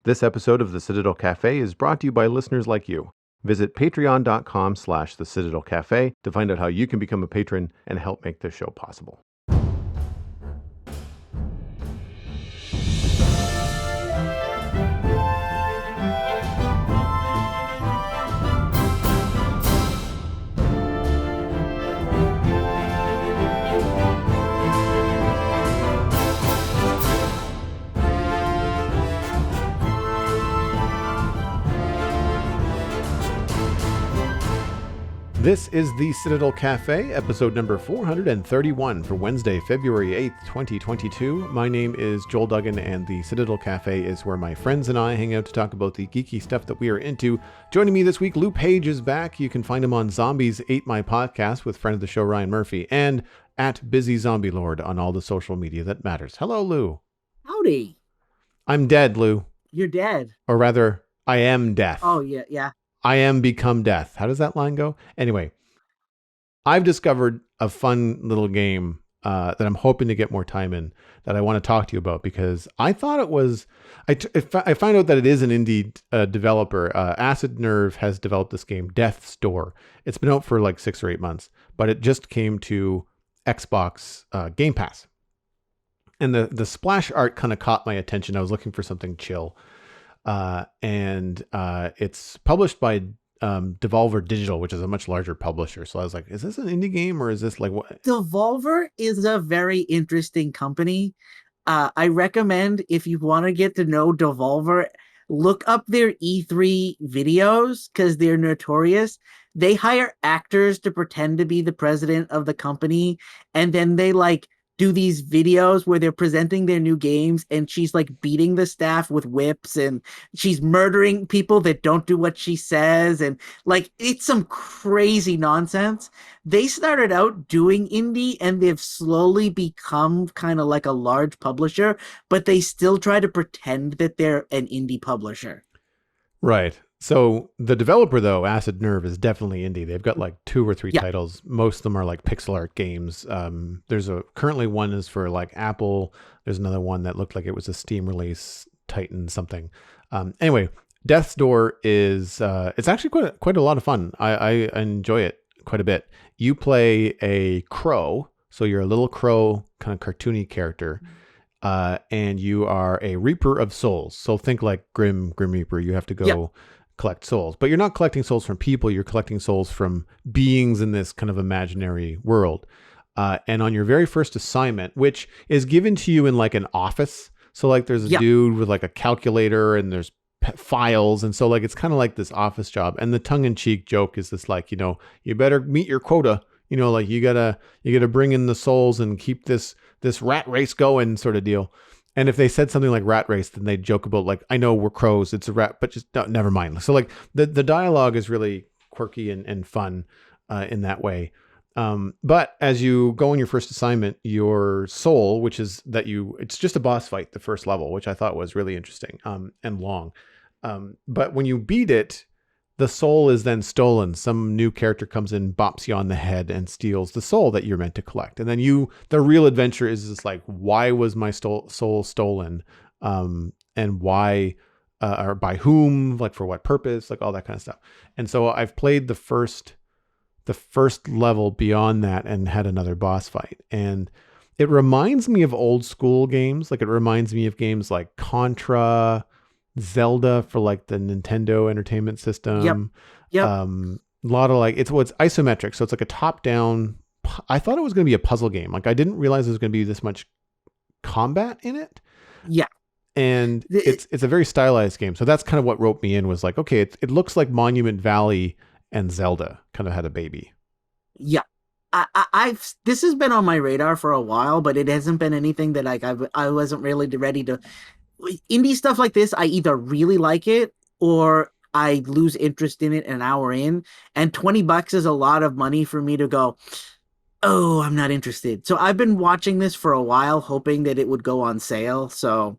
This episode of the Citadel Cafe is brought to you by listeners like you. Visit patreon.com/the Citadel Cafe to find out how you can become a patron and help make this show possible. This is the Citadel Cafe, episode number 431 for Wednesday, February 8th, 2022. My name is Joel Duggan, and the Citadel Cafe is where my friends and I hang out to talk about the geeky stuff that we are into. Joining me this week, Lou Page is back. You can find him on Zombies Ate My Podcast with friend of the show, Ryan Murphy, and at Busy Zombie Lord on all the social media that matters. Hello, Lou. Howdy. I'm dead, Lou. You're dead. Or rather, I am death. Oh, yeah. I am become death. How does that line go? Anyway, I've discovered a fun little game that I'm hoping to get more time in that I want to talk to you about, because I thought it was, I found out that it is an indie developer. Acid Nerve has developed this game, Death's Door. It's been out for like 6 or 8 months, but it just came to Xbox Game Pass. And the splash art kind of caught my attention. I was looking for something chill. And it's published by Devolver Digital, which is a much larger publisher. So I was like, is this an indie game or is this like what? Devolver is a very interesting company. I recommend, if you want to get to know Devolver, look up their E3 videos because they're notorious. They hire actors to pretend to be the president of the company, and then they do these videos where they're presenting their new games, and she's beating the staff with whips, and she's murdering people that don't do what she says. And it's some crazy nonsense. They started out doing indie, and they've slowly become kind of like a large publisher, but they still try to pretend that they're an indie publisher. Right. So the developer, though, Acid Nerve, is definitely indie. They've got 2 or 3 titles. Most of them are pixel art games. There's currently one is for Apple. There's another one that looked like it was a Steam release, Titan something. Anyway, Death's Door is it's actually quite a lot of fun. I enjoy it quite a bit. You play a crow, so you're a little crow kind of cartoony character. And you are a Reaper of Souls. So think like Grim Reaper. You have to go collect souls, but you're not collecting souls from people. You're collecting souls from beings in this kind of imaginary world. And on your very first assignment, which is given to you in an office. So there's a dude with a calculator, and there's files. And so it's kind of like this office job. And the tongue in cheek joke is this, you better meet your quota. You gotta bring in the souls and keep this rat race going sort of deal. And if they said something like rat race, then they'd joke about I know we're crows, it's a rat, but just never mind. So the dialogue is really quirky and fun in that way. But as you go on your first assignment, your soul, which is it's just a boss fight, the first level, which I thought was really interesting and long. But when you beat it, the soul is then stolen. Some new character comes in, bops you on the head, and steals the soul that you're meant to collect. And then the real adventure is just why was my soul stolen? And why, or by whom, for what purpose, all that kind of stuff. And so I've played the first level beyond that and had another boss fight. And it reminds me of old school games. It reminds me of games like Contra, Zelda for the Nintendo Entertainment System. Yep. A lot of it's isometric, so it's a top down. I thought it was going to be a puzzle game. I didn't realize there was going to be this much combat in it. Yeah. And it's a very stylized game. So that's kind of what roped me in, was okay, it looks like Monument Valley and Zelda kind of had a baby. Yeah. I've this has been on my radar for a while, but it hasn't been anything that I wasn't really ready to. Indie stuff like this, I either really like it or I lose interest in it an hour in, and $20 is a lot of money for me to go, oh, I'm not interested. So I've been watching this for a while, hoping that it would go on sale. So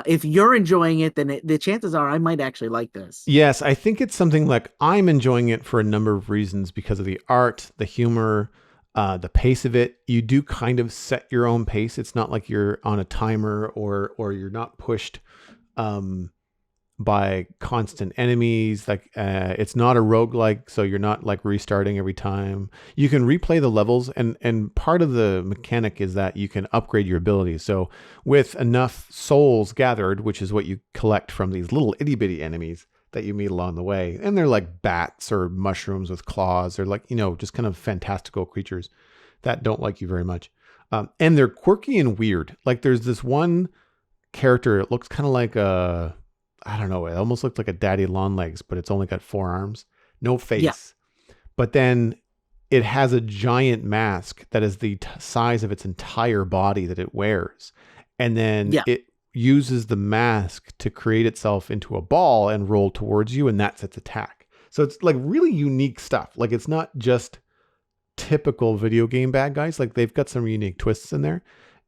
if you're enjoying it, then the chances are I might actually like this. Yes, I think it's something I'm enjoying it for a number of reasons, because of the art, the humor, the pace of it. You do kind of set your own pace. It's not like you're on a timer or you're not pushed by constant enemies. Like it's not a roguelike, so you're not like restarting every time. You can replay the levels, and part of the mechanic is that you can upgrade your abilities. So with enough souls gathered, which is what you collect from these little itty bitty enemies that you meet along the way, and they're like bats or mushrooms with claws, or like, just kind of fantastical creatures that don't like you very much. And they're quirky and weird. Like there's this one character, it looks kind of like I don't know, it almost looked like a daddy long legs, but it's only got 4 arms, no Yeah. face. But then it has a giant mask that is the size of its entire body that it wears. And then Yeah. it uses the mask to create itself into a ball and roll towards you, and that's its attack. So it's like really unique stuff. Like it's not just typical video game bad guys. Like they've got some unique twists in there.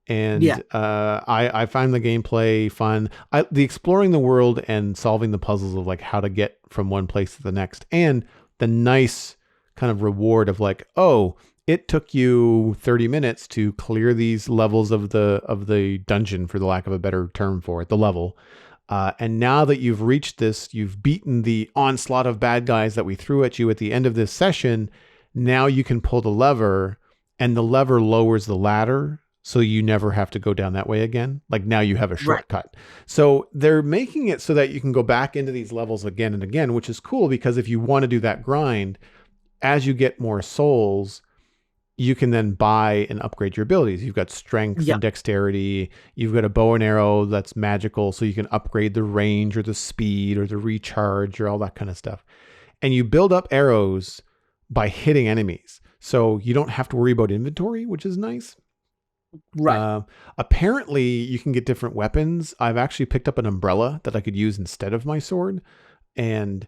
And Yeah. I find the gameplay fun. The exploring the world and solving the puzzles of like how to get from one place to the next, and the nice kind of reward of like, oh, it took you 30 minutes to clear these levels of the dungeon, for the lack of a better term for it, the level. And now that you've reached this, you've beaten the onslaught of bad guys that we threw at you at the end of this session. Now you can pull the lever, and the lever lowers the ladder, so you never have to go down that way again. Like now you have a shortcut. Right. So they're making it so that you can go back into these levels again and again, which is cool, because if you want to do that grind, as you get more souls, you can then buy and upgrade your abilities. You've got strength and dexterity. You've got a bow and arrow that's magical, so you can upgrade the range or the speed or the recharge or all that kind of stuff. And you build up arrows by hitting enemies. So you don't have to worry about inventory, which is nice. Right. Apparently you can get different weapons. I've actually picked up an umbrella that I could use instead of my sword, and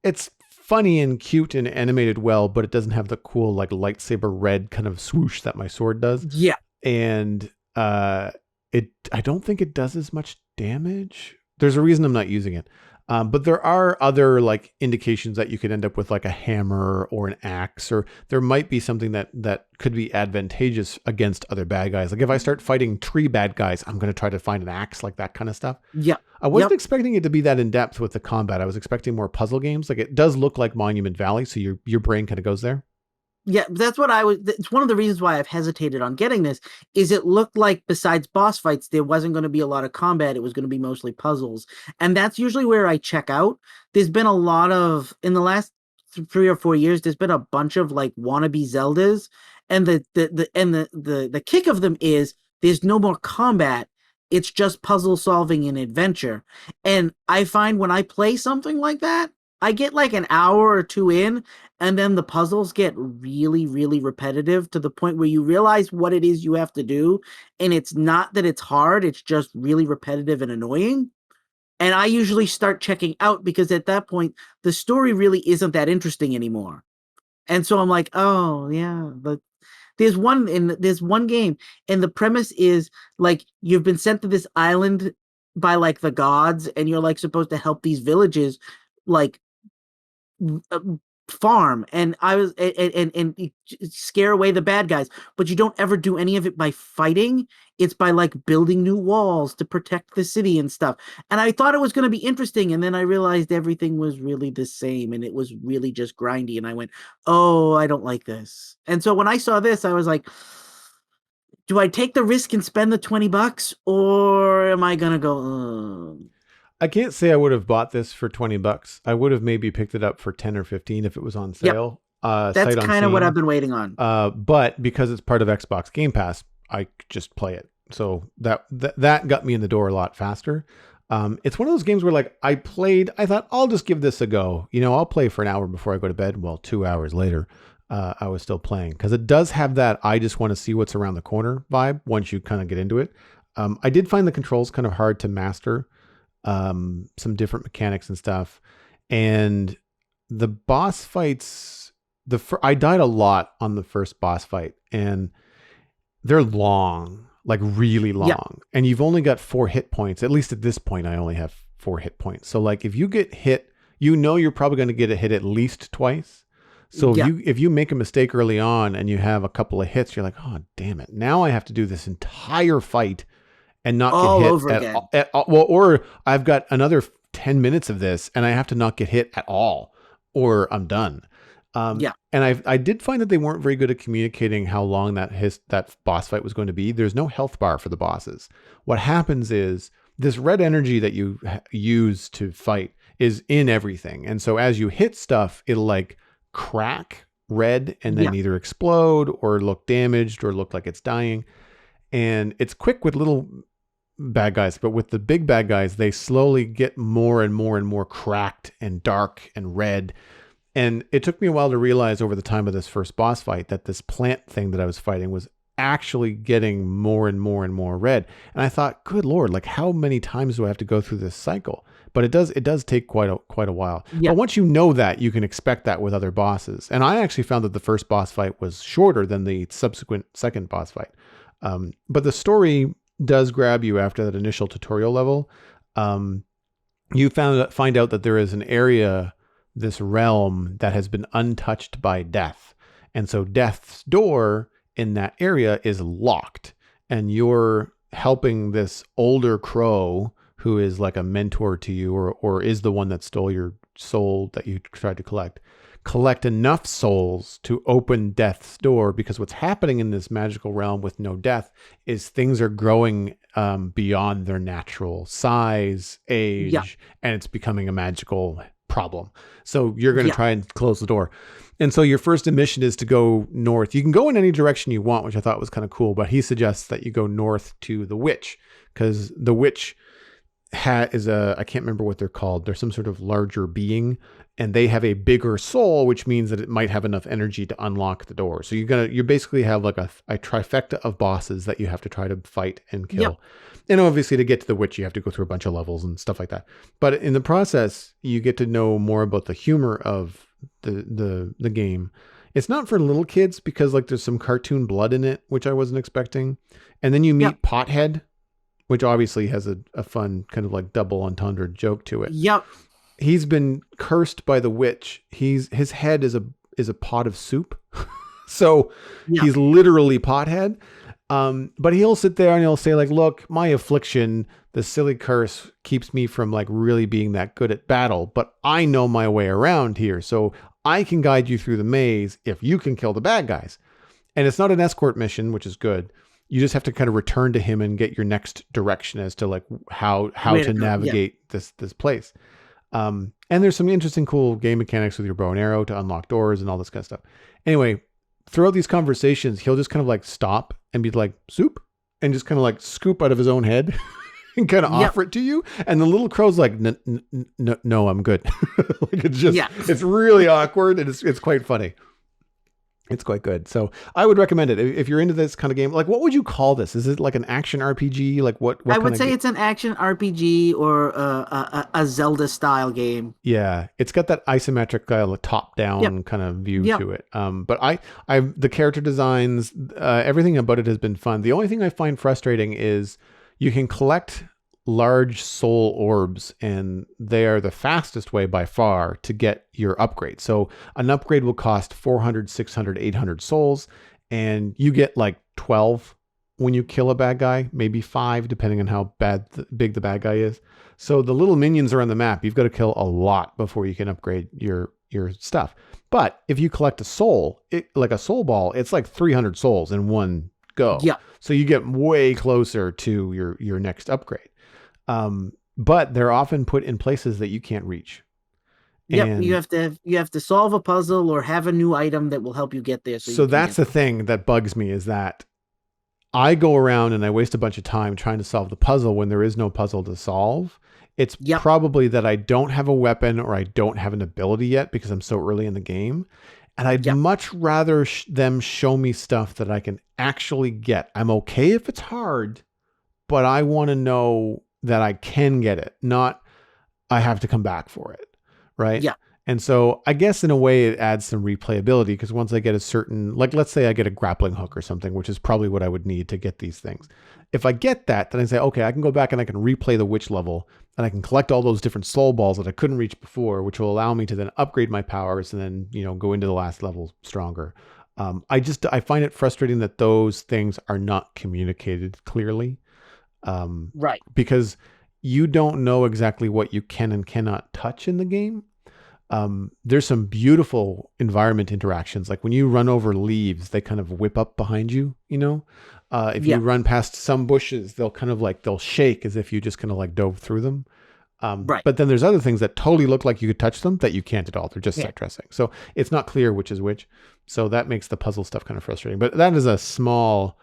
it's funny and cute and animated well, but it doesn't have the cool like lightsaber red kind of swoosh that my sword does. Yeah. And I don't think it does as much damage. There's a reason I'm not using it. But there are other like indications that you could end up with like a hammer or an axe, or there might be something that could be advantageous against other bad guys. Like if I start fighting tree bad guys, I'm going to try to find an axe, like that kind of stuff. Yeah. I wasn't expecting it to be that in depth with the combat. I was expecting more puzzle games. Like it does look like Monument Valley, so your brain kind of goes there. Yeah, that's what it's one of the reasons why I've hesitated on getting this, is it looked like besides boss fights, there wasn't going to be a lot of combat. It was going to be mostly puzzles. And that's usually where I check out. There's been a lot of, in the last 3 or 4 years, there's been a bunch of like wannabe Zeldas. And the kick of them is there's no more combat. It's just puzzle solving and adventure. And I find when I play something like that, I get like an hour or 2 in, and then the puzzles get really, really repetitive to the point where you realize what it is you have to do. And it's not that it's hard, it's just really repetitive and annoying. And I usually start checking out, because at that point, the story really isn't that interesting anymore. And so I'm like, oh yeah, but there's one game, and the premise is like you've been sent to this island by like the gods, and you're like supposed to help these villages like farm, and I was and scare away the bad guys, but you don't ever do any of it by fighting. It's by like building new walls to protect the city and stuff. And I thought it was going to be interesting, and then I realized everything was really the same, and it was really just grindy, and I went, oh, I don't like this. And so when I saw this, I was like, do I take the risk and spend the $20, or am I gonna go I can't say I would have bought this for $20. I would have maybe picked it up for 10 or 15 if it was on sale. Yep. That's kind of what I've been waiting on. But because it's part of Xbox Game Pass, I just play it. So that got me in the door a lot faster. It's one of those games where like I thought I'll just give this a go. I'll play for an hour before I go to bed. Well, 2 hours later, I was still playing, because it does have that I just want to see what's around the corner vibe once you kind of get into it. I did find the controls kind of hard to master. Some different mechanics and stuff, and the boss fights, I died a lot on the first boss fight, and they're long, like really long, and you've only got 4 hit points. At least at this point I only have 4 hit points, so like if you get hit, you're probably going to get a hit at least twice. So if you make a mistake early on and you have a couple of hits, you're like, oh damn it, now I have to do this entire fight and not all get hit over again. Well, or I've got another 10 minutes of this and I have to not get hit at all or I'm done. Yeah. And I did find that they weren't very good at communicating how long that boss fight was going to be. There's no health bar for the bosses. What happens is this red energy that you use to fight is in everything. And so as you hit stuff, it'll like crack red and then either explode or look damaged or look like it's dying. And it's quick with little bad guys, but with the big bad guys, they slowly get more and more and more cracked and dark and red. And it took me a while to realize over the time of this first boss fight that this plant thing that I was fighting was actually getting more and more and more red. And I thought, good Lord, like how many times do I have to go through this cycle? But it does take quite a while. But once you know that, you can expect that with other bosses. And I actually found that the first boss fight was shorter than the subsequent second boss fight. But the story does grab you after that initial tutorial level. You find out that there is an area, this realm that has been untouched by death. And so death's door in that area is locked. And you're helping this older crow who is like a mentor to you or is the one that stole your soul that you tried to collect enough souls to open death's door, because what's happening in this magical realm with no death is things are growing beyond their natural size, age, and it's becoming a magical problem. So you're going to try and close the door. And so your first mission is to go north. You can go in any direction you want, which I thought was kind of cool, but he suggests that you go north to the witch, because the witch is I can't remember what they're called. They're some sort of larger being, and they have a bigger soul, which means that it might have enough energy to unlock the door. So you basically have like a trifecta of bosses that you have to try to fight and kill. Yep. And obviously to get to the witch, you have to go through a bunch of levels and stuff like that. But in the process, you get to know more about the humor of the game. It's not for little kids because like there's some cartoon blood in it, which I wasn't expecting. And then you meet Pothead, which obviously has a fun kind of like double entendre joke to it. Yep. He's been cursed by the witch. His head is a pot of soup. So he's literally Pothead. But he'll sit there and he'll say like, look, my affliction, the silly curse keeps me from like really being that good at battle, but I know my way around here. So I can guide you through the maze if you can kill the bad guys. And it's not an escort mission, which is good. You just have to kind of return to him and get your next direction as to like how to navigate this place. And there's some interesting, cool game mechanics with your bow and arrow to unlock doors and all this kind of stuff. Anyway, throughout these conversations, he'll just kind of like stop and be like, soup, and just kind of like scoop out of his own head and kind of offer it to you. And the little crow's like, no, I'm good. Like it's just, it's really awkward and it's quite funny. It's quite good. So I would recommend it if you're into this kind of game. Like, what would you call this? Is it like an action RPG? Like what I would say it's an action RPG or a Zelda style game. Yeah, it's got that isometric top down kind of view to it. But I the character designs, everything about it has been fun. The only thing I find frustrating is you can collect large soul orbs, and they are the fastest way by far to get your upgrade. So an upgrade will cost 400, 600, 800 souls, and you get like 12 when you kill a bad guy, maybe 5 depending on how big the bad guy is. So the little minions are on the map. You've got to kill a lot before you can upgrade your stuff. But if you collect a soul, like a soul ball, it's like 300 souls in one go. Yeah. So you get way closer to your next upgrade. But they're often put in places that you can't reach. Yep, you have to solve a puzzle or have a new item that will help you get there. So that's the thing that bugs me, is that I go around and I waste a bunch of time trying to solve the puzzle when there is no puzzle to solve. It's probably that I don't have a weapon or I don't have an ability yet because I'm so early in the game. And I'd much rather them show me stuff that I can actually get. I'm okay if it's hard, but I want to know that I can get it, not I have to come back for it. Right. Yeah. And so I guess in a way it adds some replayability, because once I get a certain, like, let's say I get a grappling hook or something, which is probably what I would need to get these things. If I get that, then I say, okay, I can go back and I can replay the witch level and I can collect all those different soul balls that I couldn't reach before, which will allow me to then upgrade my powers and then, go into the last level stronger. I find it frustrating that those things are not communicated clearly. Right. Because you don't know exactly what you can and cannot touch in the game. There's some beautiful environment interactions. Like when you run over leaves, they kind of whip up behind you, you know? If you Yeah, run past some bushes, they'll kind of like, they'll shake as if you just kind of like dove through them. right. But then there's other things that totally look like you could touch them that you can't at all. They're just Yeah, set dressing. So it's not clear which is which. So that makes the puzzle stuff kind of frustrating. But that is a small,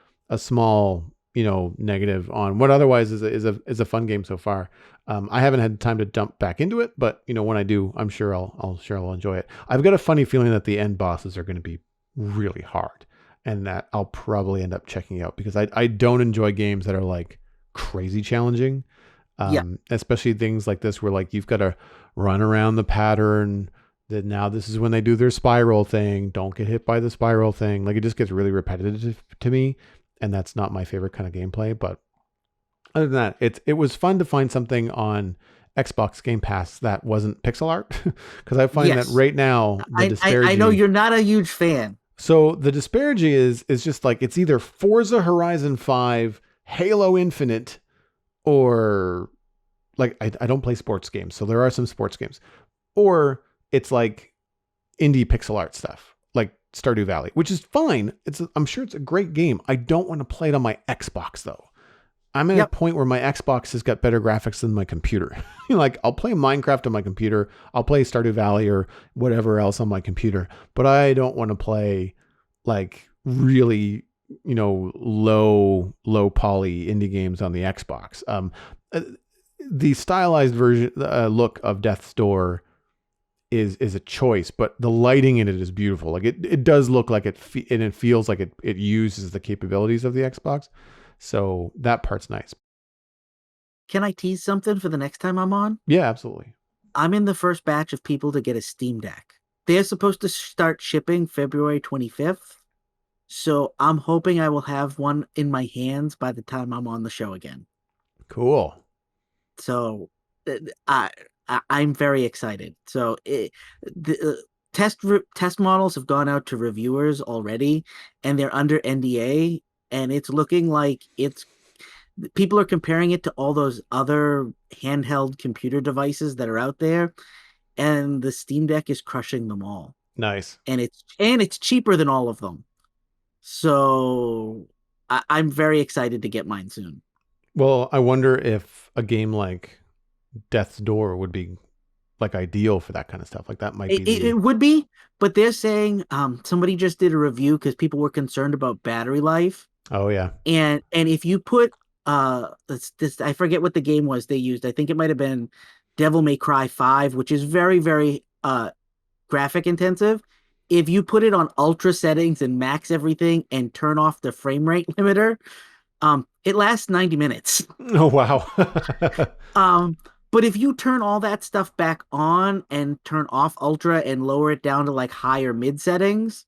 negative on what otherwise is a fun game so far. I haven't had time to jump back into it, but when I do, I'm sure I'll enjoy it. I've got a funny feeling that the end bosses are going to be really hard, and that I'll probably end up checking out because I don't enjoy games that are like crazy challenging, yeah, especially things like this where like you've got to run around the pattern. That now this is when they do their spiral thing. Don't get hit by the spiral thing. Like it just gets really repetitive to me, and that's not my favorite kind of gameplay. But other than that, it was fun to find something on Xbox Game Pass that wasn't pixel art because I find that yes. right now the I know disparity. you're not a huge fan. So the disparity is just like it's either Forza Horizon 5, Halo Infinite, or like I don't play sports games, so there are some sports games, or it's like indie pixel art stuff like Stardew Valley, which is fine. I'm sure it's a great game. I don't want to play it on my Xbox though. I'm at a Yep. point where my Xbox has got better graphics than my computer. Like I'll play Minecraft on my computer, I'll play Stardew Valley or whatever else on my computer, but I don't want to play like really, low poly indie games on the Xbox. Uh, the stylized version look of Death's Door is a choice, but the lighting in it is beautiful. Like it does look like and it feels like it uses the capabilities of the Xbox. So that part's nice. Can I tease something for the next time I'm on? Yeah, absolutely. I'm in the first batch of people to get a Steam Deck. They're supposed to start shipping February 25th. So I'm hoping I will have one in my hands by the time I'm on the show again. Cool. So uh, I, I'm very excited. So the test models have gone out to reviewers already, and they're under NDA, and it's looking like it's people are comparing it to all those other handheld computer devices that are out there, and the Steam Deck is crushing them all. Nice. And it's cheaper than all of them. So I'm very excited to get mine soon. Well, I wonder if a game like Death's Door would be like ideal for that kind of stuff. Like that might be It the. would be, but they're saying somebody just did a review because people were concerned about battery life. Oh yeah. And if you put this I forget what the game was they used. I think it might have been Devil May Cry 5, which is very, very graphic intensive. If you put it on ultra settings and max everything and turn off the frame rate limiter, it lasts 90 minutes. Oh wow. Um, but if you turn all that stuff back on and turn off ultra and lower it down to like higher mid settings,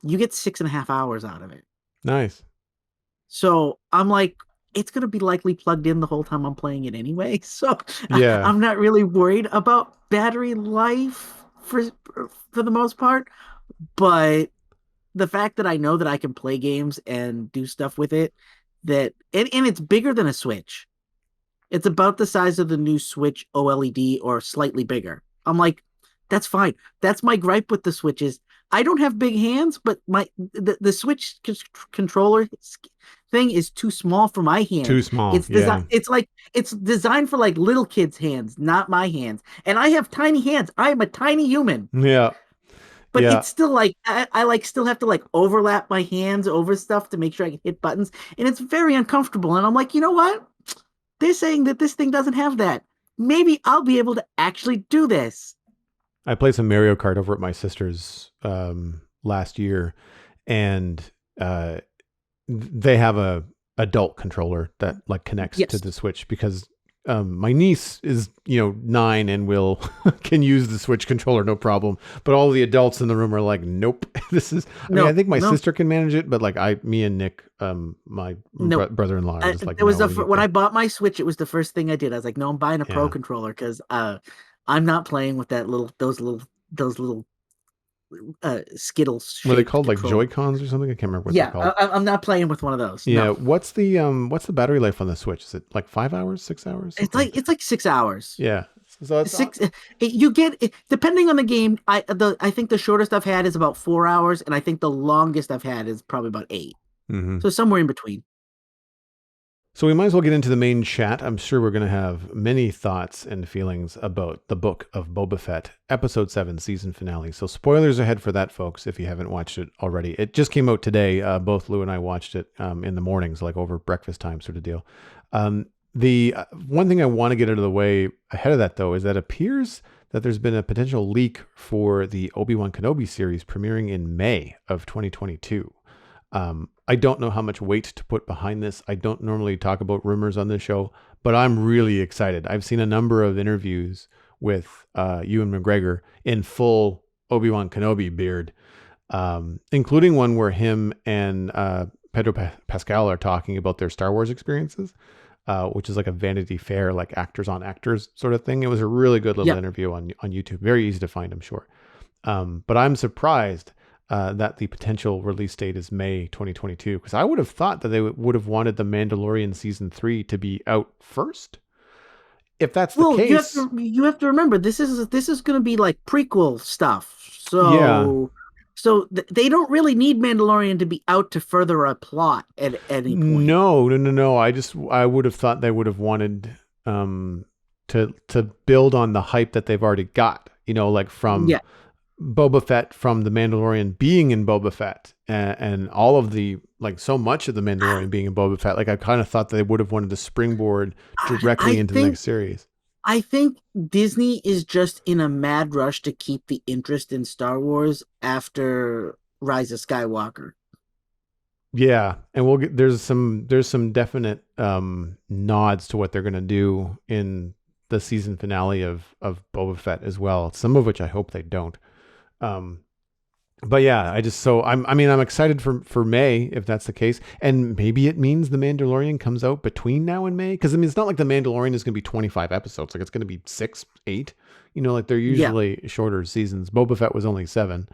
you get 6.5 hours out of it. Nice. So I'm like, it's gonna be likely plugged in the whole time I'm playing it anyway. So Yeah. I'm not really worried about battery life for the most part. But the fact that I know that I can play games and do stuff with it, and it's bigger than a Switch. It's about the size of the new Switch OLED or slightly bigger. I'm like, that's fine. That's my gripe with the Switches. I don't have big hands, but the Switch controller thing is too small for my Too hands. small. It's Yeah. designed. It's like it's designed for like little kids' hands, not my hands. And I have tiny hands. I am a tiny human, Yeah. but Yeah. it's still like I like still have to like overlap my hands over stuff to make sure I can hit buttons, and it's very uncomfortable. And I'm like, you know what? They're saying that this thing doesn't have that. Maybe I'll be able to actually do this. I played some Mario Kart over at my sister's last year, and uh, they have a adult controller that like connects to Yes. the Switch because my niece is 9 and will can use the Switch controller no problem, but all the adults in the room are like, nope. This is. I mean, I No, think my no, sister can manage it, but like me and Nick, my no. brother-in-law, are just like, It was no, we need when to. I bought my Switch. It was the first thing I did. I was like, no, I'm buying a Pro Yeah, controller because I'm not playing with that those little Skittles Were they shaped called like controller. Joy-Cons or something? I can't remember what they're Yeah, called. I'm not playing with one of those. Yeah. No, What's the battery life on the Switch? Is it like 5 hours, 6 hours, something? it's like 6 hours. Yeah. So it's Six. You get depending on the game. I think the shortest I've had is about 4 hours, and I think the longest I've had is probably about 8. mhm. So somewhere in between. So we might as well get into the main chat. I'm sure we're going to have many thoughts and feelings about the Book of Boba Fett, Episode 7, season finale. So spoilers ahead for that, folks, if you haven't watched it already. It just came out today. Both Lou and I watched it in the mornings, like over breakfast time sort of deal. The one thing I want to get out of the way ahead of that, though, is that it appears that there's been a potential leak for the Obi-Wan Kenobi series premiering in May of 2022. I don't know how much weight to put behind this. I don't normally talk about rumors on this show, but I'm really excited. I've seen a number of interviews with Ewan McGregor in full Obi-Wan Kenobi beard, including one where him and Pedro Pascal are talking about their Star Wars experiences, which is like a Vanity Fair, like actors on actors sort of thing. It was a really good little Yep. interview on YouTube. Very easy to find, I'm sure. But I'm surprised that the potential release date is May 2022, because I would have thought that they would have wanted The Mandalorian season 3 to be out first. If that's the Well, case, you have to remember this is going to be like prequel stuff. yeah, They don't really need Mandalorian to be out to further a plot at any point. no. I would have thought they would have wanted to build on the hype that they've already got. Like from Yeah. Boba Fett, from the Mandalorian being in Boba Fett, and all of the, like, so much of the Mandalorian being in Boba Fett. Like, I kind of thought they would have wanted to springboard directly I into the think next series. I think Disney is just in a mad rush to keep the interest in Star Wars after Rise of Skywalker. Yeah, and we'll get there's some definite nods to what they're gonna do in the season finale of Boba Fett as well. Some of which I hope they don't. Um, but yeah, I'm excited for May, if that's the case, and maybe it means the Mandalorian comes out between now and May, because I mean it's not like the Mandalorian is going to be 25 episodes, like it's going to be 6, 8. Like they're Yeah. usually shorter seasons. Boba Fett was only 7.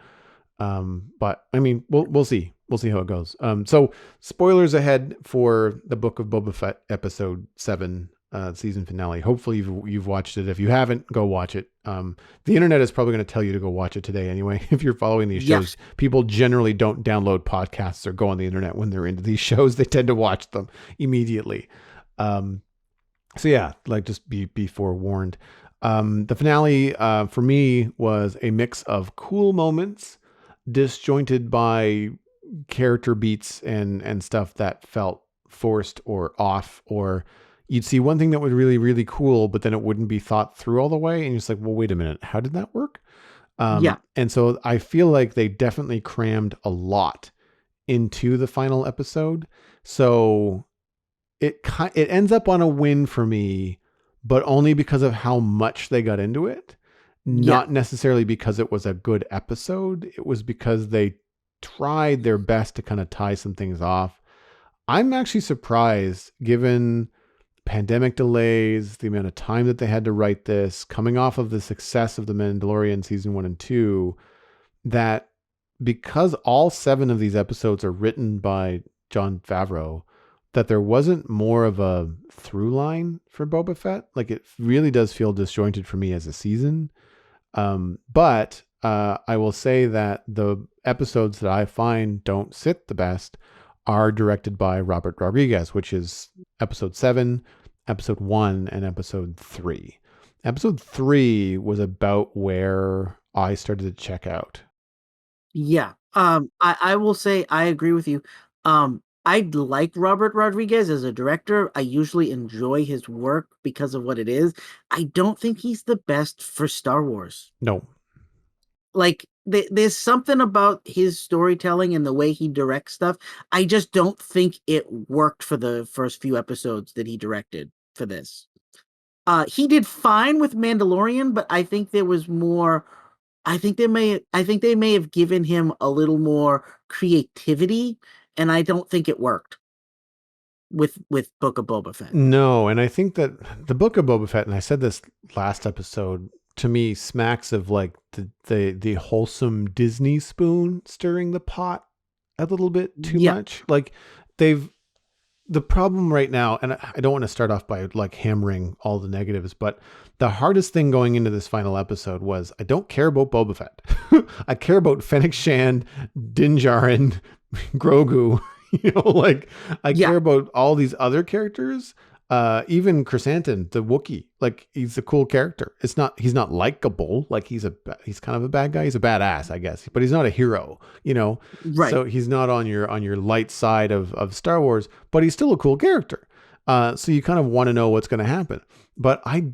But I mean, we'll see. We'll see how it goes. So spoilers ahead for the Book of Boba Fett episode 7, season finale. Hopefully you've watched it. If you haven't, go watch it. The internet is probably going to tell you to go watch it today anyway. If you're following these shows, Yes. people generally don't download podcasts or go on the internet when they're into these shows. They tend to watch them immediately. So yeah, like, just be forewarned. The finale for me was a mix of cool moments disjointed by character beats and stuff that felt forced or off, or you'd see one thing that was really, really cool, but then it wouldn't be thought through all the way. And you're just like, well, wait a minute, how did that work? Yeah. And so I feel like they definitely crammed a lot into the final episode. So it ends up on a win for me, but only because of how much they got into it. Yeah. Not necessarily because it was a good episode. It was because they tried their best to kind of tie some things off. I'm actually surprised, given pandemic delays, the amount of time that they had to write this, coming off of the success of The Mandalorian season 1 and 2, that because all 7 of these episodes are written by Jon Favreau, that there wasn't more of a through line for Boba Fett. Like, it really does feel disjointed for me as a season. But I will say that the episodes that I find don't sit the best are directed by Robert Rodriguez, which is episode 7, episode 1, and episode 3. Episode 3 was about where I started to check out. Yeah. I will say I agree with you. I like Robert Rodriguez as a director. I usually enjoy his work because of what it is. I don't think he's the best for Star Wars. No. Like there's something about his storytelling and the way he directs stuff. I just don't think it worked for the first few episodes that he directed for this. He did fine with Mandalorian, but I think there was more. I think they may have given him a little more creativity, and I don't think it worked with Book of Boba Fett. No, and I think that the Book of Boba Fett, and I said this last episode, to me smacks of like the wholesome Disney spoon stirring the pot a little bit too Yeah. much. Like they've the problem right now, and I don't want to start off by like hammering all the negatives, but the hardest thing going into this final episode was I don't care about Boba Fett. I care about Fennec Shand, Din Djarin, Grogu. Like I Yeah. care about all these other characters. Even Chrysanthemum, the Wookiee, like he's a cool character. He's not likable. Like he's kind of a bad guy. He's a badass, I guess, but he's not a hero, Right. so he's not on your light side of Star Wars, but he's still a cool character. So you kind of want to know what's going to happen. But I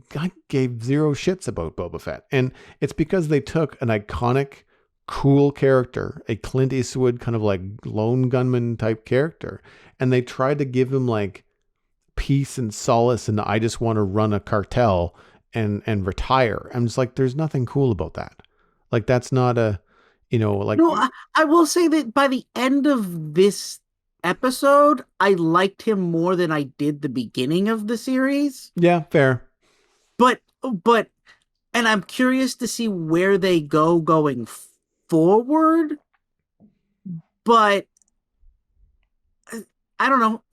gave zero shits about Boba Fett. And it's because they took an iconic, cool character, a Clint Eastwood kind of like lone gunman type character, and they tried to give him like peace and solace and I just want to run a cartel and retire. I'm just like, there's nothing cool about that. Like that's not a, like No, I will say that by the end of this episode, I liked him more than I did the beginning of the series. yeah, fair. But and I'm curious to see where they go going forward. But I don't know.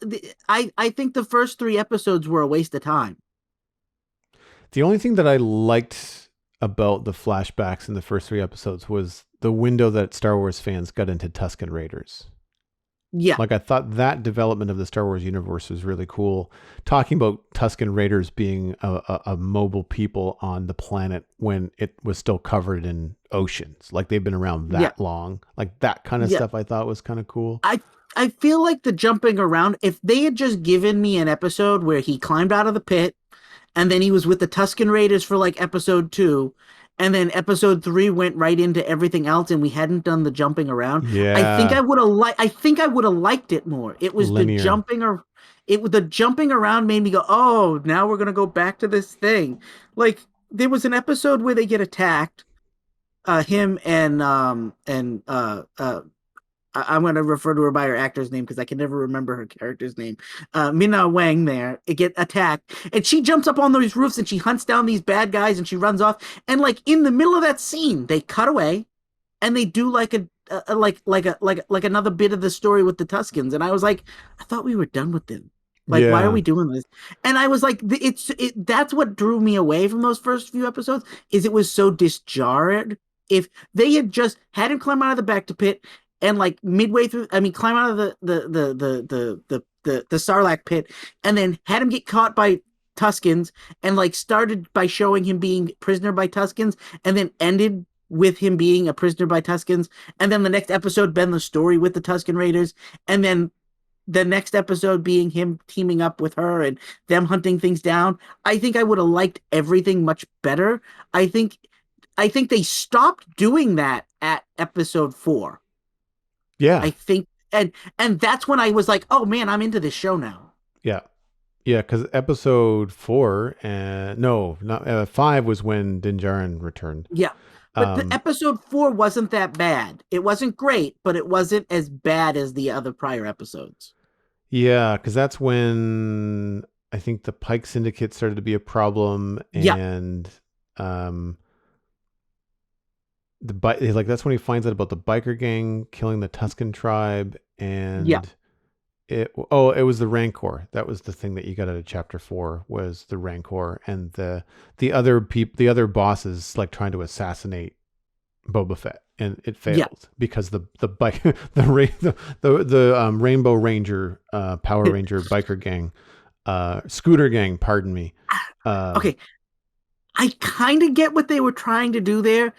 I think the first three episodes were a waste of time. The only thing that I liked about the flashbacks in the first three episodes was the window that Star Wars fans got into Tusken Raiders. Yeah, Like I thought that development of the Star Wars universe was really cool. Talking about Tusken Raiders being a mobile people on the planet when it was still covered in oceans. Like they've been around yeah, that long. Like that kind of yeah. stuff I thought was kind of cool. I I feel like the jumping around. If they had just given me an episode where he climbed out of the pit and then he was with the Tusken Raiders for like episode two, and then episode three went right into everything else, and we hadn't done the jumping around. Yeah. I think I would have liked it more. It was the Linear. jumping or it was the jumping around made me go, oh, now we're gonna go back to this thing. Like there was an episode where they get attacked, him and I'm going to refer to her by her actor's name because I can never remember her character's name. Mina Wang there, it get attacked. And she jumps up on those roofs and she hunts down these bad guys and she runs off. And like in the middle of that scene, they cut away and they do like like another bit of the story with the Tuscans. And I was like, I thought we were done with them. Like, why are Yeah. we doing this? And I was like, that's what drew me away from those first few episodes is it was so disjarred. If they had just had him climb out of the back to pit and like midway through, I mean, climb out of the Sarlacc pit, and then had him get caught by Tuscans, and like started by showing him being prisoner by Tuscans, and then ended with him being a prisoner by Tuscans, and then the next episode been the story with the Tuscan Raiders, and then the next episode being him teaming up with her and them hunting things down. I think I would have liked everything much better. I think I think they stopped doing that at episode 4. Yeah. I think and that's when I was like, "Oh man, I'm into this show now." Yeah. Yeah, because episode 4, no, not 5 was when Din Djarin returned. Yeah. But the Um, episode 4 wasn't that bad. It wasn't great, but it wasn't as bad as the other prior episodes. yeah, because that's when I think the Pike Syndicate started to be a problem, Yeah. and like that's when he finds out about the biker gang killing the Tuscan tribe, Yeah. and it was the Rancor. That was the thing that you got out of chapter 4 was the Rancor and the other bosses like trying to assassinate Boba Fett, and it Yeah. failed because the bike the Rainbow Ranger Power Ranger biker gang scooter gang, pardon me. Okay. I kind of get what they were trying to do there.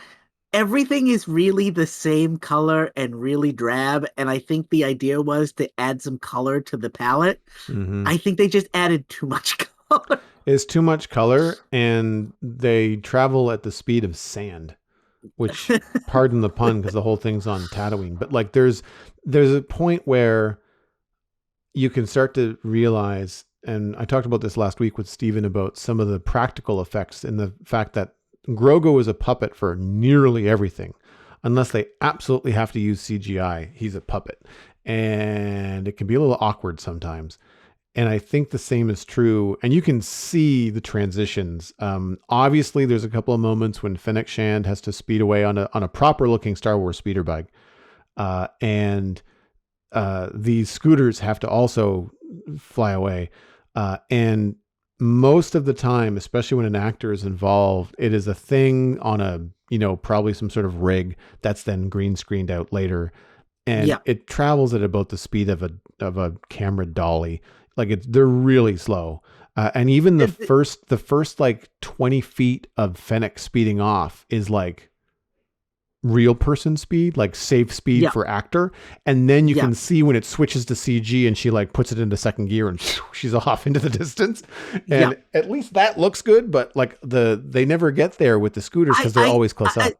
Everything is really the same color and really drab, and I think the idea was to add some color to the palette. Mm-hmm. I think they just added too much color. It's too much color, and they travel at the speed of sand, which, pardon the pun, because the whole thing's on Tatooine. But like, there's a point where you can start to realize, and I talked about this last week with Steven about some of the practical effects and the fact that Grogu is a puppet for nearly everything, unless they absolutely have to use CGI. He's a puppet, and it can be a little awkward sometimes. And I think the same is true. And you can see the transitions. Obviously, there's a couple of moments when Fennec Shand has to speed away on a proper looking Star Wars speeder bike. And these scooters have to also fly away. And most of the time, especially when an actor is involved, it is a thing on a, probably some sort of rig that's then green screened out later. And Yeah. it travels at about the speed of a camera dolly. Like they're really slow. And even the first like 20 feet of Fennec speeding off is like real person speed, like safe speed Yeah. for actor. And then you Yeah. can see when it switches to CG and she like puts it into second gear and she's off into the distance. Yeah. And at least that looks good, but like they never get there with the scooters because they're always close up.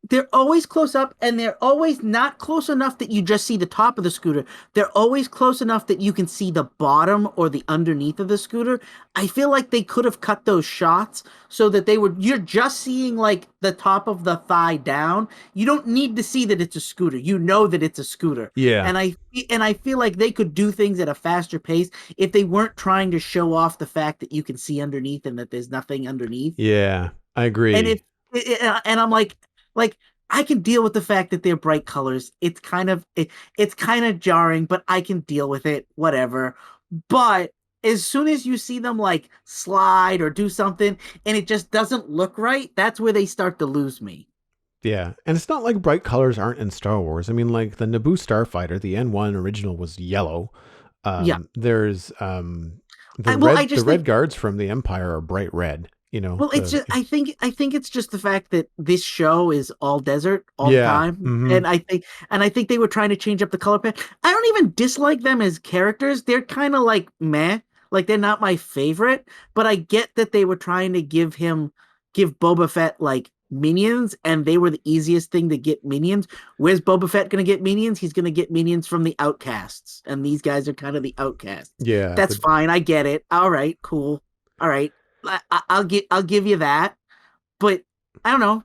They're always close up, and they're always not close enough that you just see the top of the scooter. They're always close enough that you can see the bottom or the underneath of the scooter. I feel like they could have cut those shots so that you're just seeing like the top of the thigh down. You don't need to see that it's a scooter. You know that it's a scooter. Yeah. And I feel like they could do things at a faster pace if they weren't trying to show off the fact that you can see underneath and that there's nothing underneath. Yeah, I And agree. and I'm like I can deal with the fact that they're bright colors. It's kind of jarring, but I can deal with it, whatever. But as soon as you see them like slide or do something and it just doesn't look right, that's where they start to lose me. Yeah. And it's not like bright colors aren't in Star Wars. I mean, like the Naboo Starfighter, the N1 original was yellow. Yeah. There's I well I the just red think guards from the Empire are bright red, well it's just I think it's just the fact that this show is all desert all the yeah. time. Hmm. And I think they were trying to change up the color palette. I don't even dislike them as characters. They're kind of like meh. Like they're not my favorite, but I get that they were trying to give Boba Fett like minions, and they were the easiest thing to get minions. Where's Boba Fett gonna get minions? He's gonna get minions from the outcasts, and these guys are kind of the outcasts. Yeah. That's fine. I get it. All right, cool. All right. I'll give you that, but I don't know.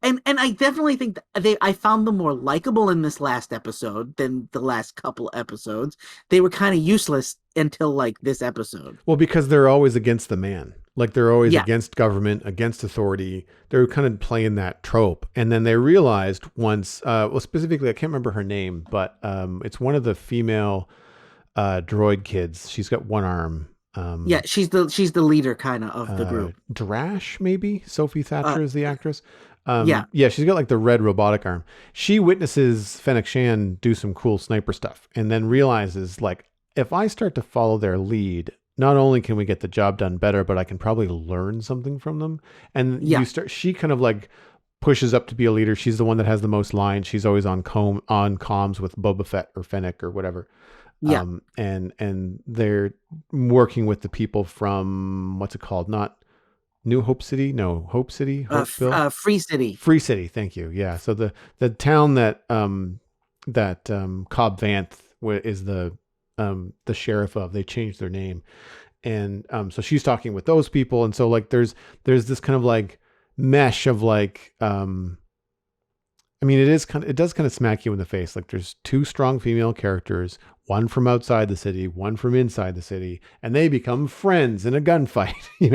And I definitely think that I found them more likable in this last episode than the last couple episodes. They were kind of useless until like this episode. Well, because they're always against the man. Like they're always Yeah, against government, against authority. They're kind of playing that trope. And then they realized once, well, specifically, I can't remember her name, but it's one of the female droid kids. She's got one arm. yeah. She's the leader kind of the group. Drash, maybe Sophie Uh, Thatcher is the actress. yeah, Yeah, she's got like the red robotic arm. She witnesses Fennec Shand do some cool sniper stuff, and then realizes like if I start to follow their lead, not only can we get the job done better, but I can probably learn something from them. And yeah, she kind of like pushes up to be a leader. She's the one that has the most lines. She's always on comms with Boba Fett or Fennec or whatever. yeah. And they're working with the people from what's it called? Not New Hope City? No, Hope City, Hopeville, Free City. Free City. Thank you. Yeah. So the town that Cobb Vanth is the sheriff of, they changed their name, and so she's talking with those people, and so like there's this kind of like mesh of like I mean, it does kind of smack you in the face. Like there's two strong female characters, one from outside the city, one from inside the city, and they become friends in a gunfight, and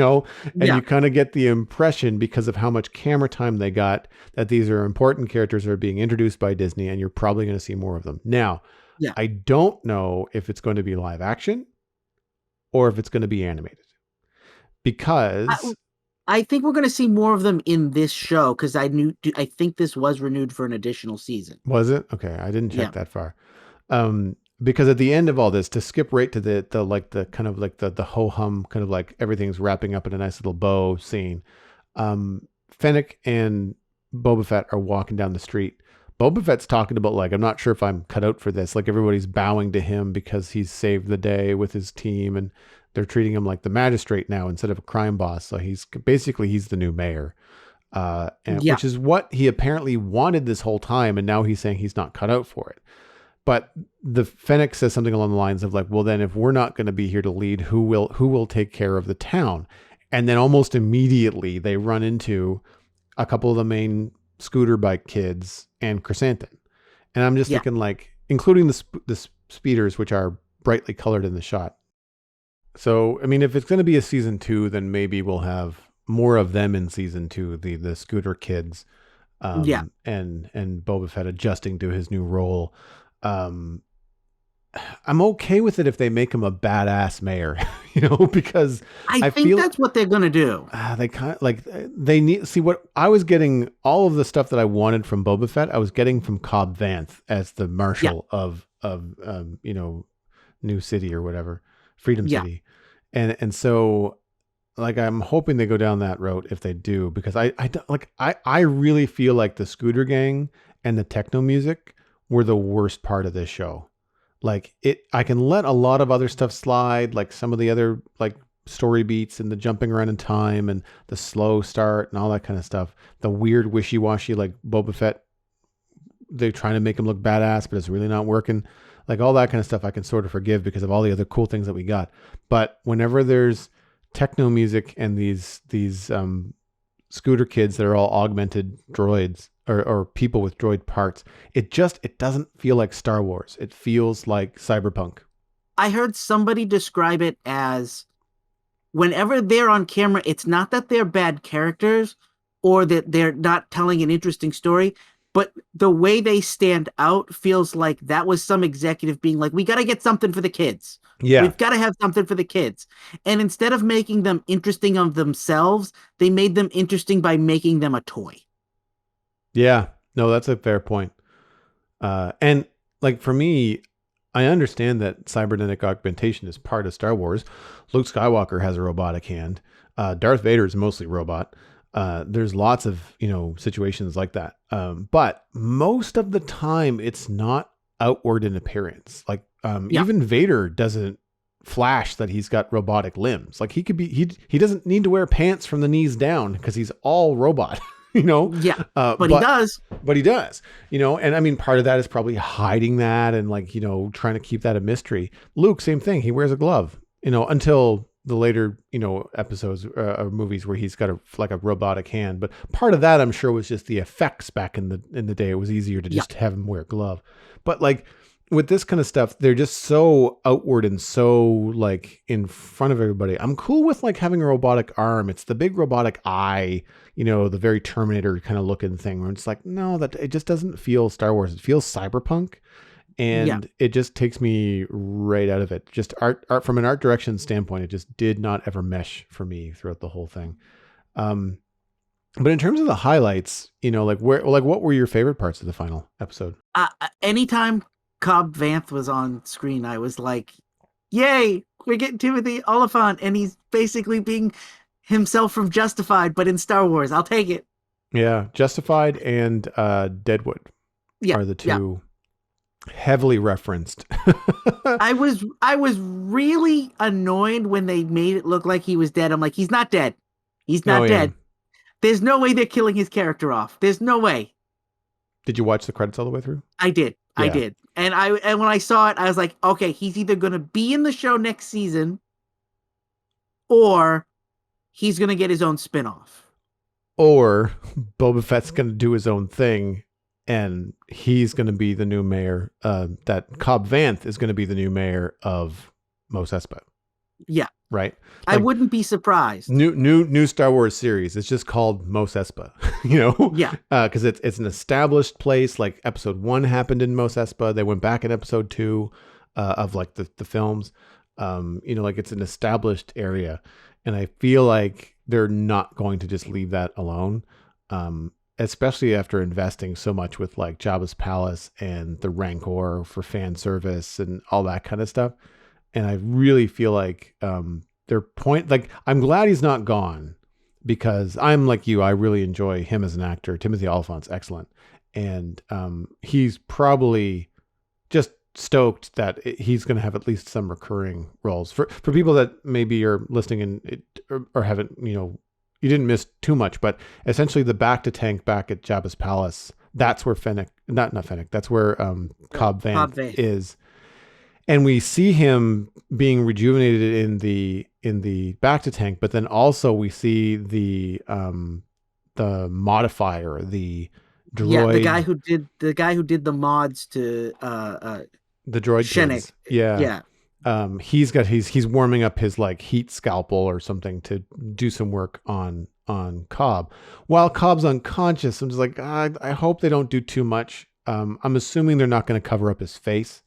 Yeah, you kind of get the impression because of how much camera time they got that these are important characters that are being introduced by Disney and you're probably going to see more of them. Now, yeah. I don't know if it's going to be live action or if it's going to be animated I, because I think we're going to see more of them in this show because I think this was renewed for an additional season. was it? Okay. I didn't check Yeah, that far. Because at the end of all this, to skip right to the like the kind of like the ho hum kind of like everything's wrapping up in a nice little bow scene. Fennec and Boba Fett are walking down the street. Boba Fett's talking about like, I'm not sure if I'm cut out for this. Like everybody's bowing to him because he's saved the day with his team, and they're treating him like the magistrate now instead of a crime boss. So he's the new mayor, and yeah, which is what he apparently wanted this whole time. And now he's saying he's not cut out for it. But the Fennec says something along the lines of like, well, then if we're not going to be here to lead, who will take care of the town? And then almost immediately they run into a couple of the main scooter bike kids and Chrysanthemum. And I'm just yeah. thinking like, including the speeders, which are brightly colored in the shot. So, I mean, if it's going to be a season 2, then maybe we'll have more of them in season 2, the scooter kids, Yeah. and Boba Fett adjusting to his new role. Um, I'm okay with it if they make him a badass mayor, because I I think feel that's what they're gonna do. they kind of like they need see what I was getting all of the stuff that I wanted from Boba Fett. I was getting from Cobb Vanth as the Yeah, marshal of New City or whatever, Freedom yeah. City, and so like I'm hoping they go down that road if they do, because I really feel like the scooter gang and the techno music were the worst part of this show. Like I can let a lot of other stuff slide, like some of the other like story beats and the jumping around in time and the slow start and all that kind of stuff. The weird wishy-washy like Boba Fett, they're trying to make him look badass, but it's really not working. Like all that kind of stuff I can sort of forgive because of all the other cool things that we got. But whenever there's techno music and these scooter kids that are all augmented droids or people with droid parts, it doesn't feel like Star Wars. It feels like cyberpunk. I heard somebody describe it as whenever they're on camera, it's not that they're bad characters or that they're not telling an interesting story, but the way they stand out feels like that was some executive being like, we got to get something for the kids. Yeah. We've got to have something for the kids. And instead of making them interesting of themselves, they made them interesting by making them a toy. Yeah. No, that's a fair point. And like for me, I understand that cybernetic augmentation is part of Star Wars. Luke Skywalker has a robotic hand. Darth Vader is mostly robot. There's lots of situations like that. But most of the time, it's not outward in appearance. Like Yeah. even Vader doesn't flash that he's got robotic limbs. Like he doesn't need to wear pants from the knees down because he's all robot. you know, Yeah. uh, But he but does. but he does, and I mean, part of that is probably hiding that and like, trying to keep that a mystery. Luke, same thing. He wears a glove, until the later, episodes or movies where he's got a robotic hand. But part of that, I'm sure, was just the effects back in the day. It was easier to Yeah. just have him wear a glove. But like with this kind of stuff, they're just so outward and so like in front of everybody. I'm cool with like having a robotic arm. It's the big robotic eye, the very Terminator kind of looking thing where it's like, no, that it just doesn't feel Star Wars. It feels cyberpunk, Yeah. and it just takes me right out of it. Just art from an art direction standpoint, it just did not ever mesh for me throughout the whole thing. Um, but in terms of the highlights, what were your favorite parts of the final episode? Anytime Cobb Vanth was on screen, I was like, yay, we're getting Timothy Oliphant, and he's basically being himself from Justified, but in Star Wars. I'll take it. Yeah, Justified and Deadwood Yeah, are the yeah. two heavily referenced. I was really annoyed when they made it look like he was dead. I'm like, he's not dead. He's Oh not yeah. dead. There's no way they're killing his character off. There's no way. Did you watch the credits all the way through? I did. I Yeah. did. And when I saw it, I was like, okay, he's either gonna be in the show next season or he's gonna get his own spin-off. Or Boba Fett's going to do his own thing, and he's going to be the new mayor. That Cobb Vanth is going to be the new mayor of Mos Espa, Yeah. right? I Like wouldn't be surprised. new Star Wars series. It's just called Mos Espa, Yeah. because it's an established place. Like episode 1 happened in Mos Espa. They went back in episode 2 of like the films. Like it's an established area, and I feel like they're not going to just leave that alone. Especially after investing so much with like Jabba's palace and the Rancor for fan service and all that kind of stuff. And I really feel like their point, like I'm glad he's not gone, because I'm like you, I really enjoy him as an actor. Timothy Oliphant's excellent, and he's probably just stoked that he's going to have at least some recurring roles for people that maybe are listening and or haven't, you didn't miss too much, but essentially the back to tank back at Jabba's palace, that's where Fennec, not Fennec, that's where Cobb Vanth is. And we see him being rejuvenated in the back to tank, but then also we see the modifier, the droid, Yeah, the guy who did the mods to the droid Shennick. kids. Yeah. Yeah. he's warming up his like heat scalpel or something to do some work on Cobb. While Cobb's unconscious, I'm just like, I hope they don't do too much. I'm assuming they're not going to cover up his face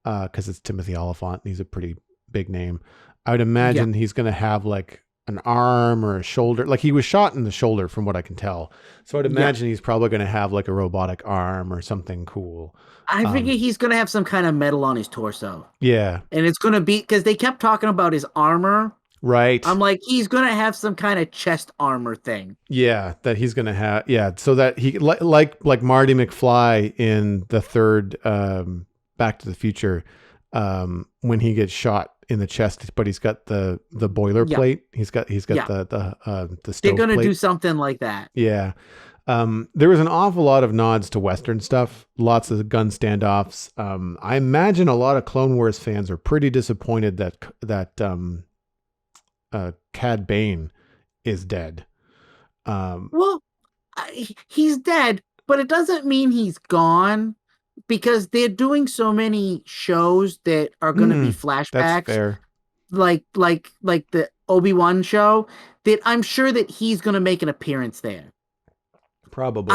because it's Timothy Oliphant. And he's a pretty big name. I would Yeah. imagine he's going to have like an arm or a shoulder. Like he was shot in the shoulder, from what I can tell. So I'd Yeah. imagine he's probably going to have like a robotic arm or something cool. I figure he's gonna have some kind of metal on his torso. Yeah. And it's gonna be because they kept talking about his armor. I'm Right. like, he's gonna have some kind of chest armor thing. Yeah, that he's gonna have. Yeah, so that he like Marty McFly in the third Back to the Future, when he gets shot in the chest, but he's got the boiler Yeah. plate. He's got Yeah. the They're stove gonna do plate. something like that. Yeah. There was an awful lot of nods to Western stuff, lots of gun standoffs. I imagine a lot of Clone Wars fans are pretty disappointed that Cad Bane is dead. Um, Well, he's dead, but it doesn't mean he's gone because they're doing so many shows that are going to be that's flashbacks, fair. like the Obi-Wan show, that I'm sure that he's going to make an appearance there. Probably.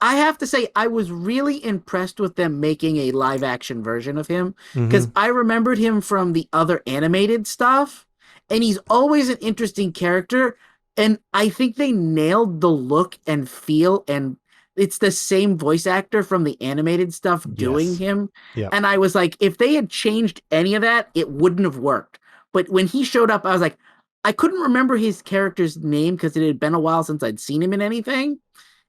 I have to say I was really impressed with them making a live action version of him because Hmm. I remembered him from the other animated stuff, and he's always an interesting character. And I think they nailed the look and feel, and it's the same voice actor from the animated stuff doing Yes. him. Yep. And I was like, if they had changed any of that, it wouldn't have worked. But when he showed up, I was like, I couldn't remember his character's name because it had been a while since I'd seen him in anything.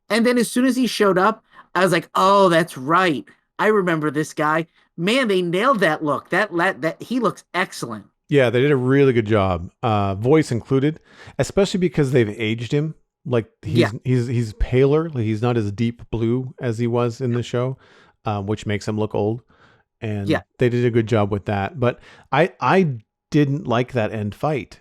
And then as soon as he showed up, I was like, "Oh, that's right. I remember this guy. Man, they nailed that look. That he looks excellent." Yeah, they did a really good job, voice included, especially because they've aged him. Like Yeah, he's paler. Like he's not as deep blue as he was in the show, which makes him look old. yeah, And they did a good job with that. But I didn't like that end fight.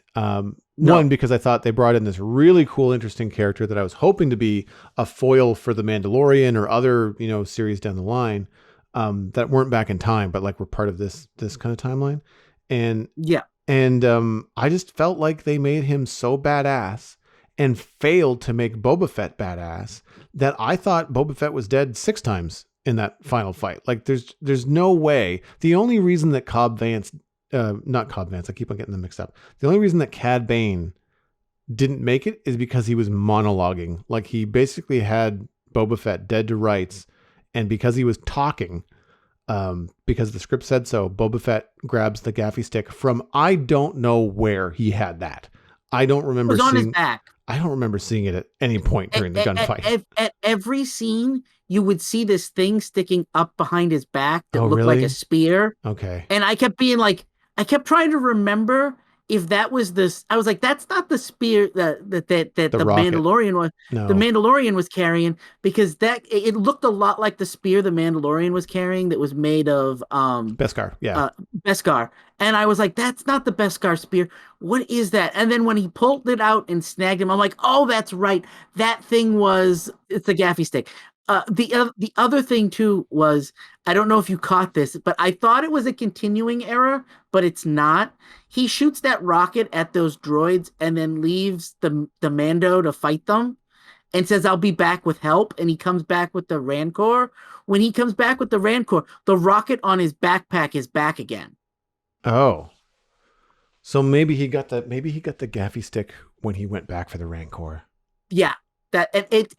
no, One, because I thought they brought in this really cool, interesting character that I was hoping to be a foil for the Mandalorian or other series down the line, that weren't back in time, but like were part of this kind of timeline. And yeah. I just felt like they made him so badass and failed to make Boba Fett badass that I thought Boba Fett was dead 6 times in that final fight. Like there's no way. The only reason that not Cobb Vance, I keep on getting them mixed up. The only reason that Cad Bane didn't make it is because he was monologuing. Like he basically had Boba Fett dead to rights, and because he was talking, because the script said so, Boba Fett grabs the gaffy stick from I don't know where he had that. I don't It remember was on his seeing. back. I don't remember seeing it at any point At, during the at, gunfight. at every scene, you would see this thing sticking up behind his back that Oh, looked like a really? spear. Okay. And I kept being like, I kept trying to remember if that was this. I was like, that's not the spear that The the rocket. No. Mandalorian was carrying because that it looked a lot like the spear the Mandalorian was carrying that was made of Beskar. Yeah. uh Beskar. And I was like, that's not the Beskar spear. What is that? And then when he pulled it out and snagged him, I'm like, oh, that's right. That thing was it's a gaffy stick. The other thing too was I don't know if you caught this, but I thought it was a continuing error, but it's not. He shoots that rocket at those droids and then leaves the Mando to fight them and says, I'll be back with help. And he comes back with the Rancor. When he comes back with the Rancor, the rocket on his backpack is back again. Oh. So maybe he got the gaffy stick when he went back for the Rancor. Yeah. That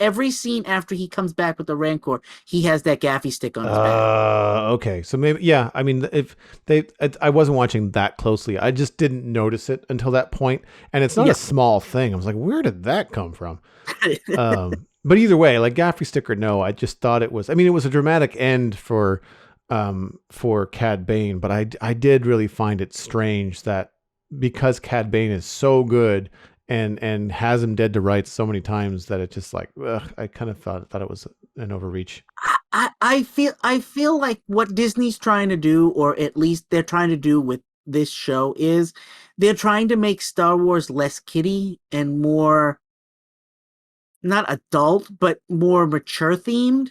every scene after he comes back with the Rancor, he has that gaffy stick on his back. Okay. So maybe, yeah. I mean, if I wasn't watching that closely. I just didn't notice it until that point. And it's not a Yeah. small thing. I was like, where did that come from? But either way, like gaffy stick or no, I just thought it was. I mean, it was a dramatic end for Cad Bane, but I did really find it strange that because Cad Bane is so good and has him dead to rights so many times that it just like I kind of thought it was an overreach. I feel like what Disney's trying to do, or at least they're trying to do with this show, is they're trying to make Star Wars less kiddie and more not adult, but more mature themed.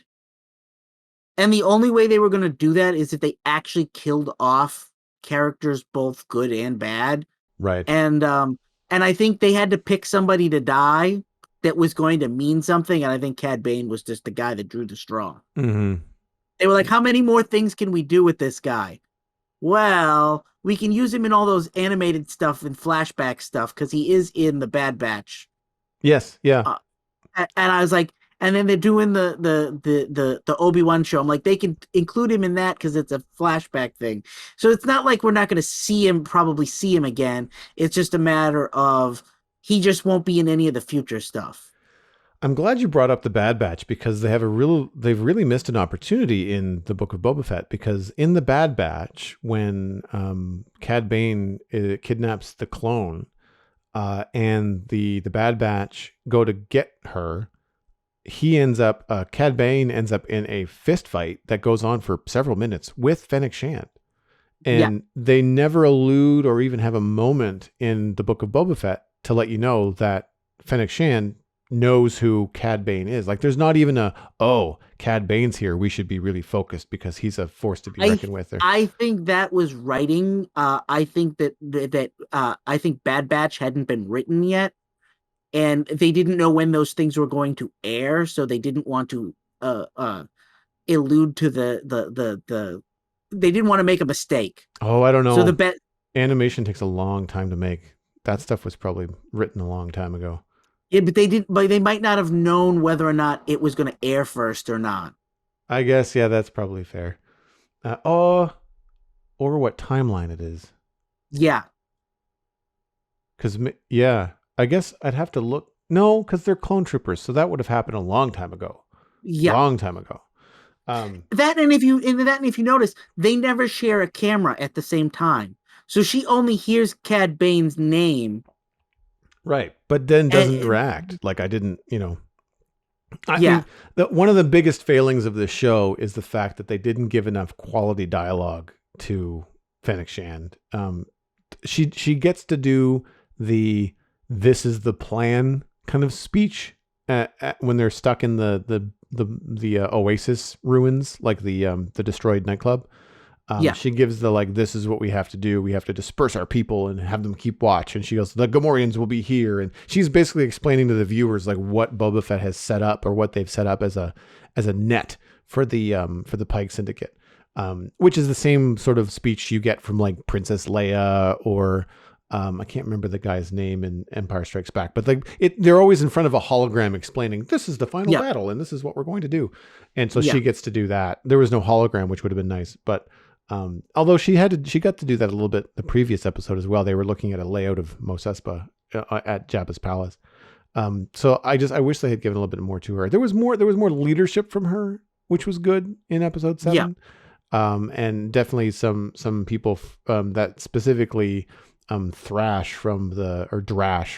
And the only way they were going to do that is if they actually killed off characters both good and bad. Right. And I think they had to pick somebody to die that was going to mean something, and I think Cad Bane was just the guy that drew the straw. Mm-hmm. They were like, how many more things can we do with this guy? Well, we can use him in all those animated stuff and flashback stuff because he is in the Bad Batch. Yes. Yeah. Uh, and I was like, and then they're doing the Obi-Wan show. I'm like, they can include him in that because it's a flashback thing. So it's not like we're not going to probably see him again. It's just a matter of he just won't be in any of the future stuff. I'm glad you brought up the Bad Batch because they've really missed an opportunity in the Book of Boba Fett, because in the Bad Batch, when Cad Bane kidnaps the clone, and the Bad Batch go to get her, Cad Bane ends up in a fist fight that goes on for several minutes with Fennec Shand. Yeah. And they never allude or even have a moment in the Book of Boba Fett to let you know that Fennec Shand knows who Cad Bane is. Like, there's not even Cad Bane's here, we should be really focused because he's a force to be reckoned with. I think that was writing. I think I think Bad Batch hadn't been written yet, and they didn't know when those things were going to air, so they didn't want to allude to the they didn't want to make a mistake. Oh, I don't know. So animation takes a long time to make. That stuff was probably written a long time ago. Yeah, but they might not have known whether or not it was going to air first or not. I guess, yeah, that's probably fair. Or what timeline it is. Yeah. Because, yeah, I guess I'd have to look. No, because they're clone troopers, so that would have happened a long time ago. Yeah. Long time ago. If you notice, they never share a camera at the same time. So she only hears Cad Bane's name. Right. But then doesn't react. Like, I didn't, I mean, one of the biggest failings of this show is the fact that they didn't give enough quality dialogue to Fennec Shand. She gets to do "this is the plan" kind of speech when they're stuck in the Oasis ruins, like the destroyed nightclub. She gives this is what we have to do. We have to disperse our people and have them keep watch. And she goes, the Gamorreans will be here. And she's basically explaining to the viewers like what Boba Fett has set up, or what they've set up as a net for the Pike Syndicate, which is the same sort of speech you get from like Princess Leia, or I can't remember the guy's name in Empire Strikes Back, but they're always in front of a hologram explaining this is the final battle and this is what we're going to do. And so she gets to do that. There was no hologram, which would have been nice, but although she got to do that a little bit the previous episode as well. They were looking at a layout of Mos Espa at Jabba's palace. So I wish they had given a little bit more to her. There was more leadership from her, which was good in episode 7. And definitely some people that specifically Drash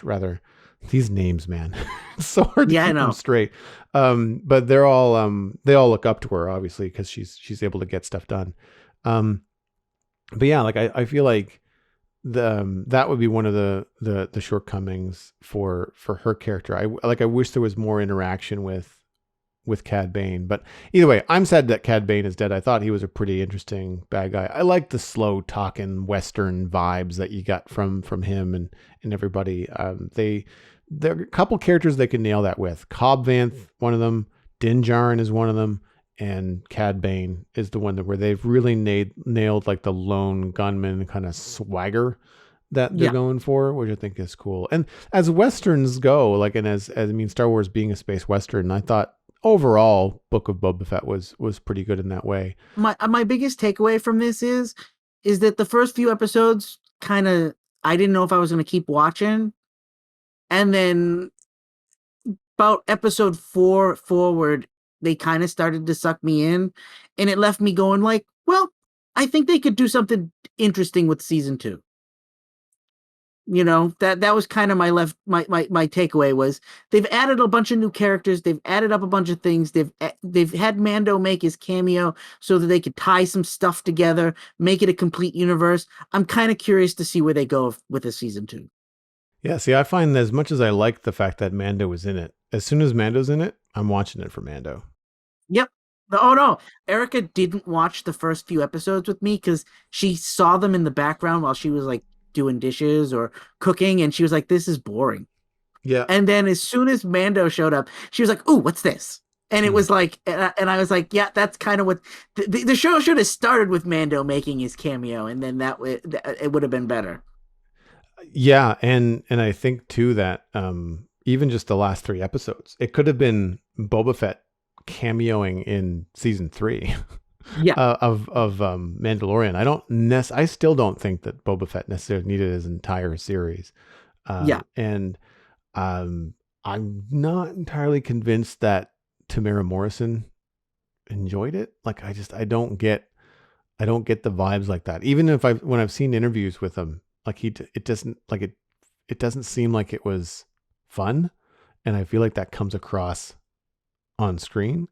rather. These names, man, it's so hard to keep them straight. But they all look up to her, obviously, because she's able to get stuff done. But yeah, like I feel like that would be one of the shortcomings for her character. I wish there was more interaction with Cad Bane. But either way, I'm sad that Cad Bane is dead. I thought he was a pretty interesting bad guy. I like the slow talking Western vibes that you got from him and everybody. There are a couple characters they can nail that with. Cobb Vanth, one of them. Din Djarin is one of them. And Cad Bane is the one where they've really nailed like the lone gunman kind of swagger that they're going for, which I think is cool. And as Westerns go, like, and as Star Wars being a space Western, I thought overall Book of Boba Fett was pretty good in that way. My biggest takeaway from this is that the first few episodes I didn't know if I was going to keep watching. And then about episode 4 forward, they kind of started to suck me in, and it left me going like, well, I think they could do something interesting with season 2. That was kind of my takeaway was they've added a bunch of new characters. They've added up a bunch of things. They've had Mando make his cameo so that they could tie some stuff together, make it a complete universe. I'm kind of curious to see where they go with the season 2. Yeah, see, I find that as much as I like the fact that Mando was in it, as soon as Mando's in it, I'm watching it for Mando. Yep. Oh no, Erica didn't watch the first few episodes with me because she saw them in the background while she was like doing dishes or cooking, and she was like, "This is boring." Yeah. And then as soon as Mando showed up, she was like, "Ooh, what's this?" And it Mm. was like, and I was like, "Yeah, that's kind of what the show should have started with Mando making his cameo, and then it would have been better." Yeah, and I think too that even just the last 3 episodes, it could have been Boba Fett cameoing in season 3 Yeah, of Mandalorian. I still don't think that Boba Fett necessarily needed his entire series. yeah, And I'm not entirely convinced that Tamara Morrison enjoyed it. Like I don't get the vibes like that. Even if when I've seen interviews with him, like it doesn't like it doesn't seem like it was fun, and I feel like that comes across on screen.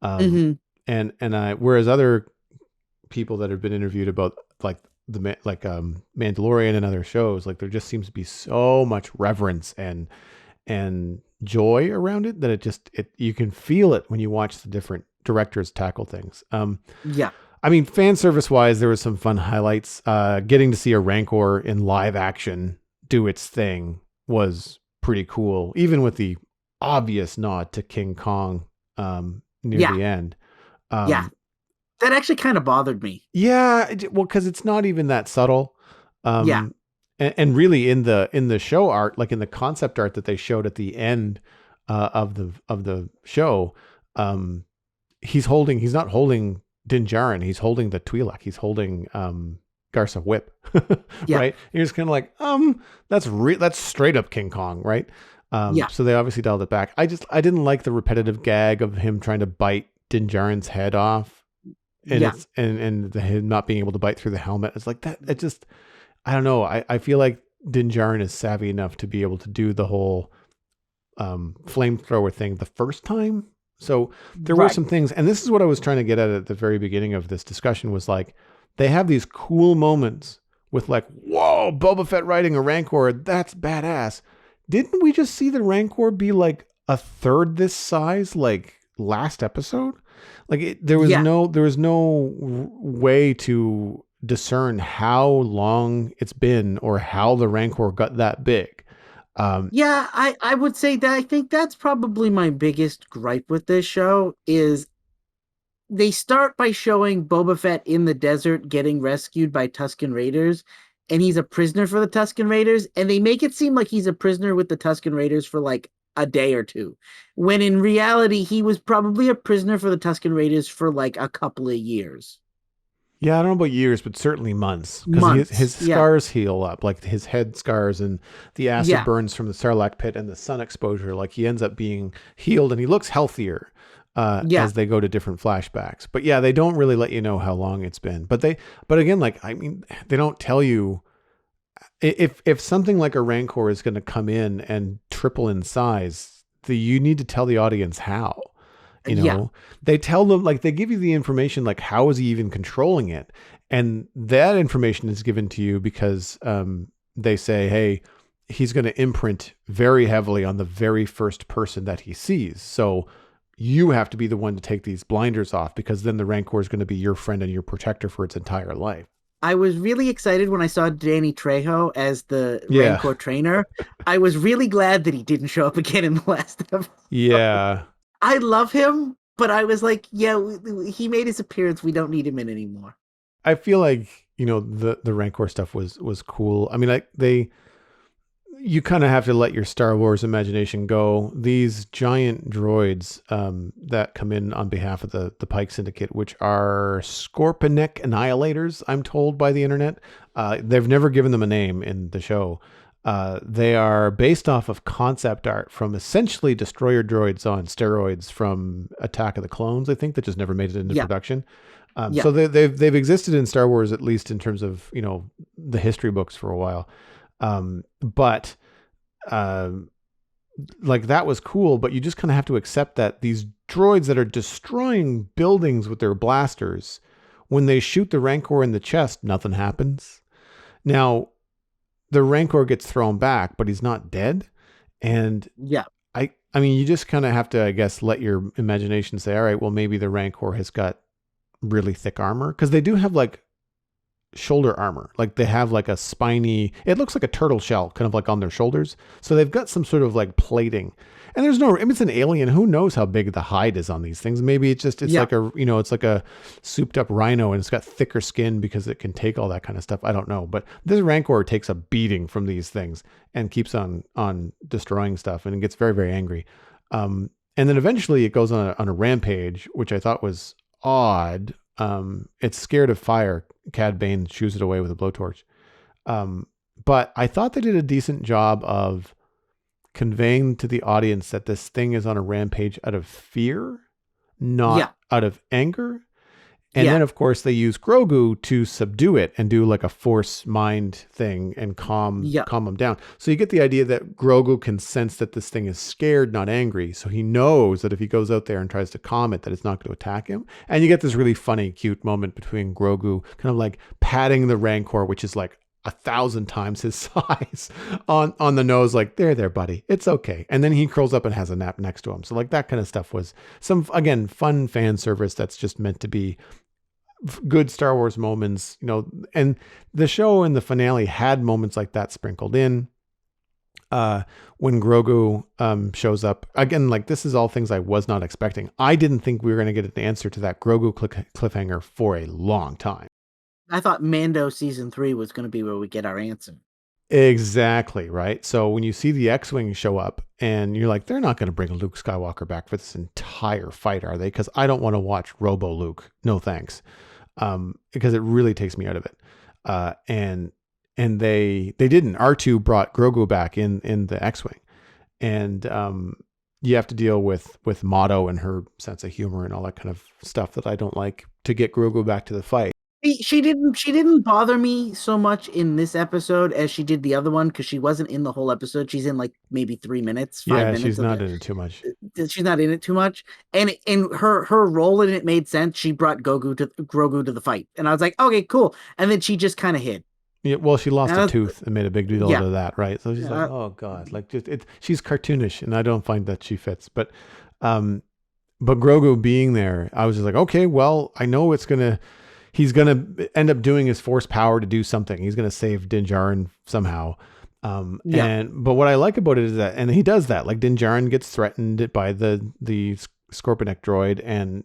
Um, hmm and I whereas other people that have been interviewed about like Mandalorian and other shows, like there just seems to be so much reverence and joy around it that it you can feel it when you watch the different directors tackle things. yeah, I mean, fan service wise, there was some fun highlights. Getting to see a Rancor in live action do its thing was pretty cool, even with the obvious nod to King Kong near yeah, the end. yeah. Um, That actually kind of bothered me. yeah, well, because it's not even that subtle. Yeah, And really in the show art, like in the concept art that they showed at the end of the show, um, he's not holding Din Djarin, he's holding the Twi'lek, he's holding Garsa Whip, yeah, right? And you're just kind of like, that's straight up King Kong, right? yeah, So they obviously dialed it back. I didn't like the repetitive gag of him trying to bite Din Djarin's head off, and yeah, him not being able to bite through the helmet. It's like that. It just I don't know. I feel like Din Djarin is savvy enough to be able to do the whole flamethrower thing the first time. So there were right. some things, and this is what I was trying to get at the very beginning of this discussion was like, they have these cool moments with like, whoa, Boba Fett riding a Rancor. That's badass. Didn't we just see the Rancor be like a third this size, like last episode? Like Yeah, there was no way to discern how long it's been or how the Rancor got that big. Um, yeah. I would say that I think that's probably my biggest gripe with this show is they start by showing Boba Fett in the desert getting rescued by Tusken Raiders, and he's a prisoner for the Tusken Raiders, and they make it seem like he's a prisoner with the Tusken Raiders for like a day or two, when in reality he was probably a prisoner for the Tusken Raiders for like a couple of years, Yeah, I don't know about years, but certainly months, because his months. Yeah, scars heal up, like his head scars and the acid yeah, burns from the Sarlacc pit and the sun exposure. Like he ends up being healed and he looks healthier yeah, as they go to different flashbacks. But yeah, they don't really let you know how long it's been. But again, like I mean, they don't tell you if something like a Rancor is going to come in and triple in size. You need to tell the audience how. You yeah, know, they tell them like they give you the information like how is he even controlling it, and that information is given to you because they say, hey, he's going to imprint very heavily on the very first person that he sees. So you have to be the one to take these blinders off because then the Rancor is going to be your friend and your protector for its entire life. I was really excited when I saw Danny Trejo as the Yeah, Rancor trainer. I was really glad that he didn't show up again in the last episode. yeah. I love him, but I was like, yeah, he made his appearance. We don't need him in anymore. I feel like the Rancor stuff was cool. I mean, like you kind of have to let your Star Wars imagination go. These giant droids that come in on behalf of the Pike Syndicate, which are Scorpionic Annihilators, I'm told by the internet. They've never given them a name in the show. They are based off of concept art from essentially destroyer droids on steroids from Attack of the Clones, I think, that just never made it into Yeah, production. yeah, So they've existed in Star Wars, at least in terms of the history books, for a while. But like that was cool, but you just kind of have to accept that these droids that are destroying buildings with their blasters, when they shoot the Rancor in the chest, nothing happens. Now, the Rancor gets thrown back, but he's not dead. And yeah. I mean, you just kind of have to, I guess, let your imagination say, all right, well, maybe the Rancor has got really thick armor, because they do have like shoulder armor. Like they have like a spiny, it looks like a turtle shell kind of like on their shoulders. So they've got some sort of like plating. And there's no, I mean, it's an alien. Who knows how big the hide is on these things? Maybe it's just, it's Yeah. like a, you know, it's like a souped up rhino and it's got thicker skin because it can take all that kind of stuff. I don't know. But this Rancor takes a beating from these things and keeps on destroying stuff, and it gets very, very angry. And then eventually it goes on a rampage, which I thought was odd. It's scared of fire. Cad Bane shoos it away with a blowtorch. But I thought they did a decent job of conveying to the audience that this thing is on a rampage out of fear, not out of anger. And then, of course, they use Grogu to subdue it and do like a force mind thing and calm them down. So you get the idea that Grogu can sense that this thing is scared, not angry. So he knows that if he goes out there and tries to calm it, that it's not going to attack him. And you get this really funny, cute moment between Grogu kind of like patting the Rancor, which is like 1,000 times his size, on the nose, like, there, buddy, it's okay. And then he curls up and has a nap next to him. So like that kind of stuff was some, again, fun fan service that's just meant to be good Star Wars moments, you know. And the show in the finale had moments like that sprinkled in. When Grogu shows up again, like this is all things I was not expecting. I didn't think we were going to get an answer to that Grogu cliffhanger for a long time. I thought Mando season 3 was going to be where we get our answer. Exactly, right? So when you see the X-Wing show up and you're like, they're not going to bring Luke Skywalker back for this entire fight, are they? Because I don't want to watch Robo Luke. No thanks. Because it really takes me out of it. And they didn't. R2 brought Grogu back in the X-Wing. And you have to deal with Motto and her sense of humor and all that kind of stuff that I don't like to get Grogu back to the fight. She didn't bother me so much in this episode as she did the other one, because she wasn't in the whole episode. She's in like maybe 3 minutes, 5 minutes. She's not in it too much. She's not in it too much, and her role in it made sense. She brought Grogu to the fight, and I was like, okay, cool. And then she just kind of hid. Yeah, well, she lost a tooth and made a big deal out of that, right? So she's like, oh god, like just she's cartoonish, and I don't find that she fits. But Grogu being there, I was just like, okay, well, I know he's going to end up doing his force power to do something. He's going to save Din Djarin somehow. But what I like about it is that, and he does that, like Din Djarin gets threatened by the Scorpionic droid and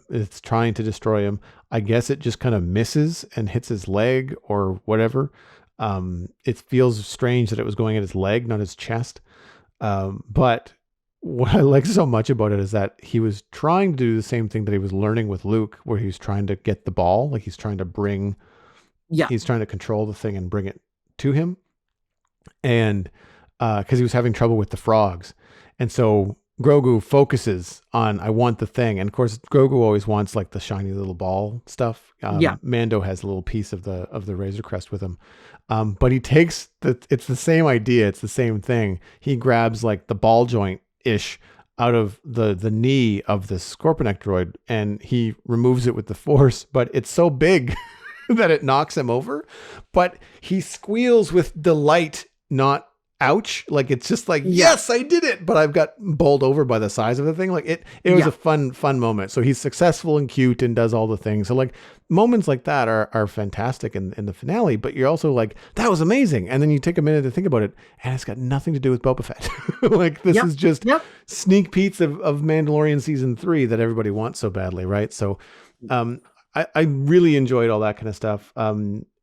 it's trying to destroy him. I guess it just kind of misses and hits his leg or whatever. It feels strange that it was going at his leg, not his chest. But what I like so much about it is that he was trying to do the same thing that he was learning with Luke, where he was trying to get the ball, like he's trying to he's trying to control the thing and bring it to him. And because he was having trouble with the frogs. And so Grogu focuses on, I want the thing. And of course, Grogu always wants like the shiny little ball stuff. Mando has a little piece of the Razor Crest with him. But he takes it's the same idea. It's the same thing. He grabs like the ball joint ish out of the knee of the Scorpionic droid and he removes it with the Force, but it's so big that it knocks him over. But he squeals with delight, not ouch. Like it's just like, yes, I did it, but I've got bowled over by the size of the thing. Like it was a fun moment. So he's successful and cute and does all the things. So like moments like that are fantastic in the finale, but you're also like, that was amazing. And then you take a minute to think about it and it's got nothing to do with Boba Fett. Like this is just sneak peeks of Mandalorian season 3 that everybody wants so badly. Right. So, I really enjoyed all that kind of stuff.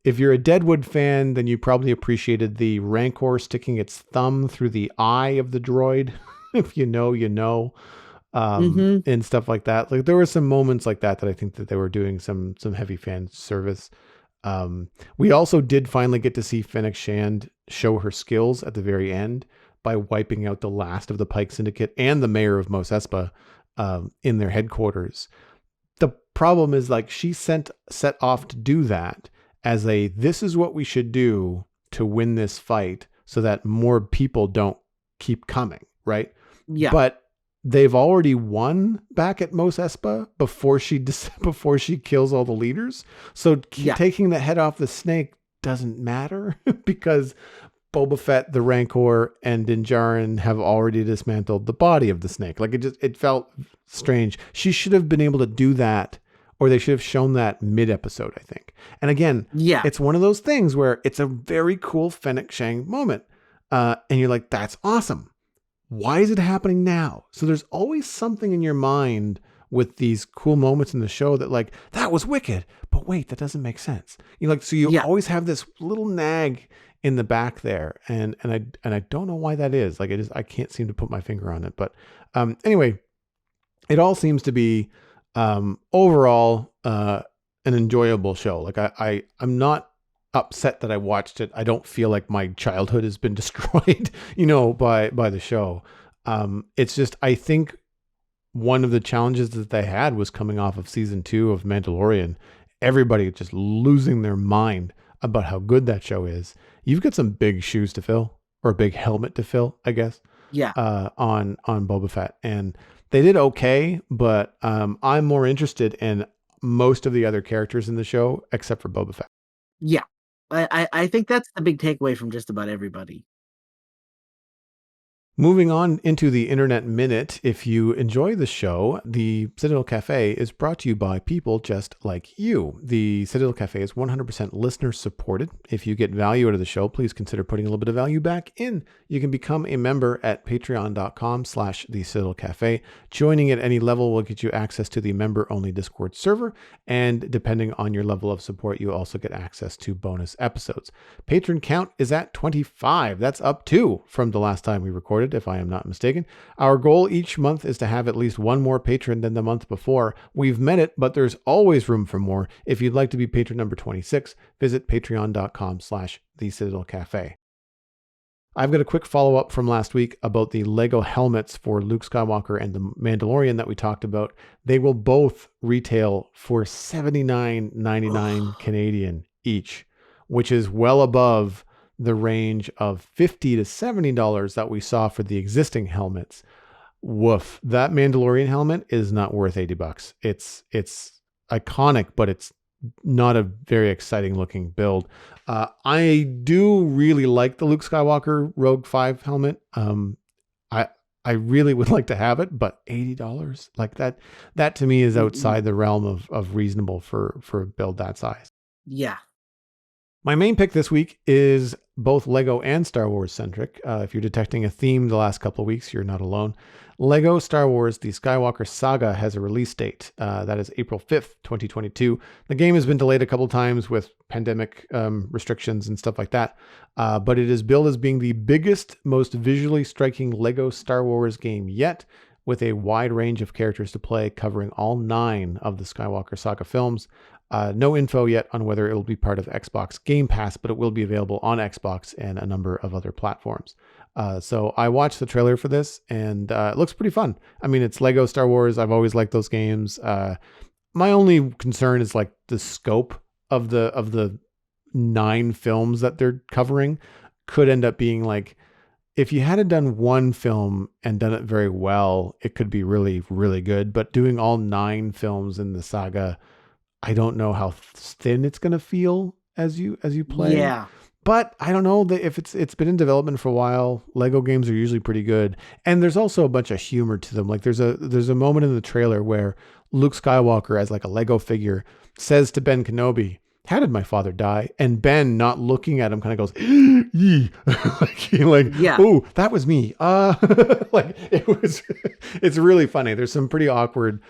If you're a Deadwood fan, then you probably appreciated the Rancor sticking its thumb through the eye of the droid. If you know, you know, and stuff like that. Like there were some moments like that I think that they were doing some heavy fan service. We also did finally get to see Fennec Shand show her skills at the very end by wiping out the last of the Pike Syndicate and the mayor of Mos Espa in their headquarters. The problem is like she set off to do that as this is what we should do to win this fight so that more people don't keep coming, right? Yeah. But they've already won back at Mos Espa before she kills all the leaders. So taking the head off the snake doesn't matter because Boba Fett, the Rancor, and Din Djarin have already dismantled the body of the snake. Like it felt strange. She should have been able to do that, or they should have shown that mid-episode, I think. And again, Yeah. it's one of those things where it's a very cool Fennec Shand moment. And you're like, that's awesome. Why is it happening now? So there's always something in your mind with these cool moments in the show that like, that was wicked, but wait, that doesn't make sense. You know, like, so you always have this little nag in the back there. And I don't know why that is. Like I can't seem to put my finger on it, but anyway, it all seems to be overall an enjoyable show. Like I'm not upset that I watched it. I don't feel like my childhood has been destroyed, you know, by the show. It's just, I think one of the challenges that they had was coming off of season 2 of Mandalorian, everybody just losing their mind about how good that show is. You've got some big shoes to fill, or a big helmet to fill, I guess. Yeah. On Boba Fett, and they did okay, but I'm more interested in most of the other characters in the show except for Boba Fett. Yeah. I think that's the big takeaway from just about everybody. Moving on into the Internet Minute, if you enjoy the show, the Citadel Cafe is brought to you by people just like you. The Citadel Cafe is 100% listener supported. If you get value out of the show, please consider putting a little bit of value back in. You can become a member at patreon.com/the Citadel Cafe. Joining at any level will get you access to the member-only Discord server, and depending on your level of support, you also get access to bonus episodes. Patron count is at 25. That's up 2 from the last time we recorded, if I am not mistaken. Our goal each month is to have at least one more patron than the month before. We've met it, but there's always room for more. If you'd like to be patron number 26, visit patreon.com/the Citadel Cafe. I've got a quick follow-up from last week about the Lego helmets for Luke Skywalker and the Mandalorian that we talked about. They will both retail for $79.99 Canadian each, which is well above the range of $50 to $70 that we saw for the existing helmets. Woof. That Mandalorian helmet is not worth $80. It's iconic, but it's not a very exciting looking build. I do really like the Luke Skywalker Rogue 5 helmet. I really would like to have it, but $80, like that to me is outside the realm of reasonable for a build that size. Yeah. My main pick this week is both Lego and Star Wars centric. If you're detecting a theme the last couple of weeks, you're not alone. Lego Star Wars The Skywalker Saga has a release date. That is April 5th, 2022. The game has been delayed a couple times with pandemic restrictions and stuff like that. But it is billed as being the biggest, most visually striking Lego Star Wars game yet, with a wide range of characters to play, covering all 9 of the Skywalker Saga films. No info yet on whether it will be part of Xbox Game Pass, but it will be available on Xbox and a number of other platforms. So I watched the trailer for this, and it looks pretty fun. I mean, it's Lego Star Wars. I've always liked those games. My only concern is like the scope of the 9 films that they're covering could end up being like, if you had done one film and done it very well, it could be really, really good. But doing all 9 films in the saga, I don't know how thin it's going to feel as you play. Yeah. But I don't know that if it's been in development for a while. Lego games are usually pretty good. And there's also a bunch of humor to them. Like there's a moment in the trailer where Luke Skywalker, as like a Lego figure, says to Ben Kenobi, "How did my father die?" And Ben, not looking at him, kind of goes, "Yee." like, Yeah. "Oh, that was me." Like it's really funny. There's some pretty awkward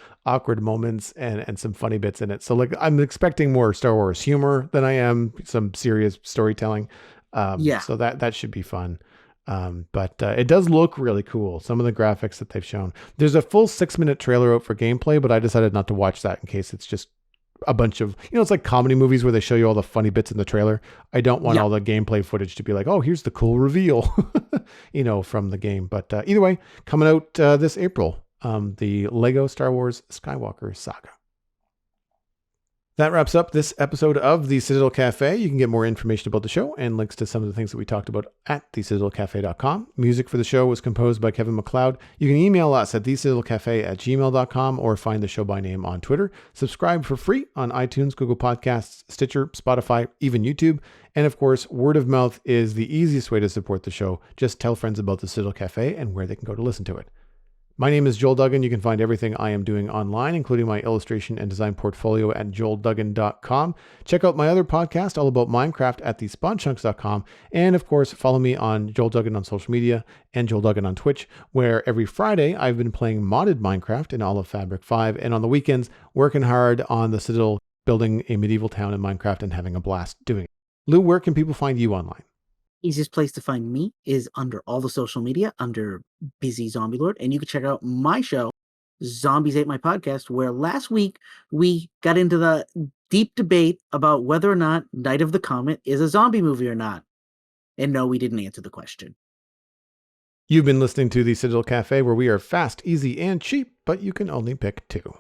moments and some funny bits in it. So like, I'm expecting more Star Wars humor than I am some serious storytelling. So that should be fun. But it does look really cool. Some of the graphics that they've shown. There's a full 6-minute trailer out for gameplay, but I decided not to watch that in case it's just a bunch of, it's like comedy movies where they show you all the funny bits in the trailer. I don't want all the gameplay footage to be like, oh, here's the cool reveal, from the game. But either way, coming out this April, the Lego Star Wars Skywalker Saga. That wraps up this episode of the Citadel Cafe. You can get more information about the show and links to some of the things that we talked about at thecitadelcafe.com. Music for the show was composed by Kevin MacLeod. You can email us at thecitadelcafe@gmail.com or find the show by name on Twitter. Subscribe for free on iTunes, Google Podcasts, Stitcher, Spotify, even YouTube. And of course, word of mouth is the easiest way to support the show. Just tell friends about the Citadel Cafe and where they can go to listen to it. My name is Joel Duggan. You can find everything I am doing online, including my illustration and design portfolio at joelduggan.com. Check out my other podcast all about Minecraft at thespawnchunks.com. And of course, follow me on Joel Duggan on social media and Joel Duggan on Twitch, where every Friday I've been playing modded Minecraft in all of Fabric 5. And on the weekends, working hard on the Citadel, building a medieval town in Minecraft and having a blast doing it. Lou, where can people find you online? Easiest place to find me is under all the social media under Busy Zombie Lord. And you can check out my show, Zombies Ate My Podcast, where last week we got into the deep debate about whether or not Night of the Comet is a zombie movie or not. And no, we didn't answer the question. You've been listening to the Citadel Cafe, where we are fast, easy, and cheap, but you can only pick two.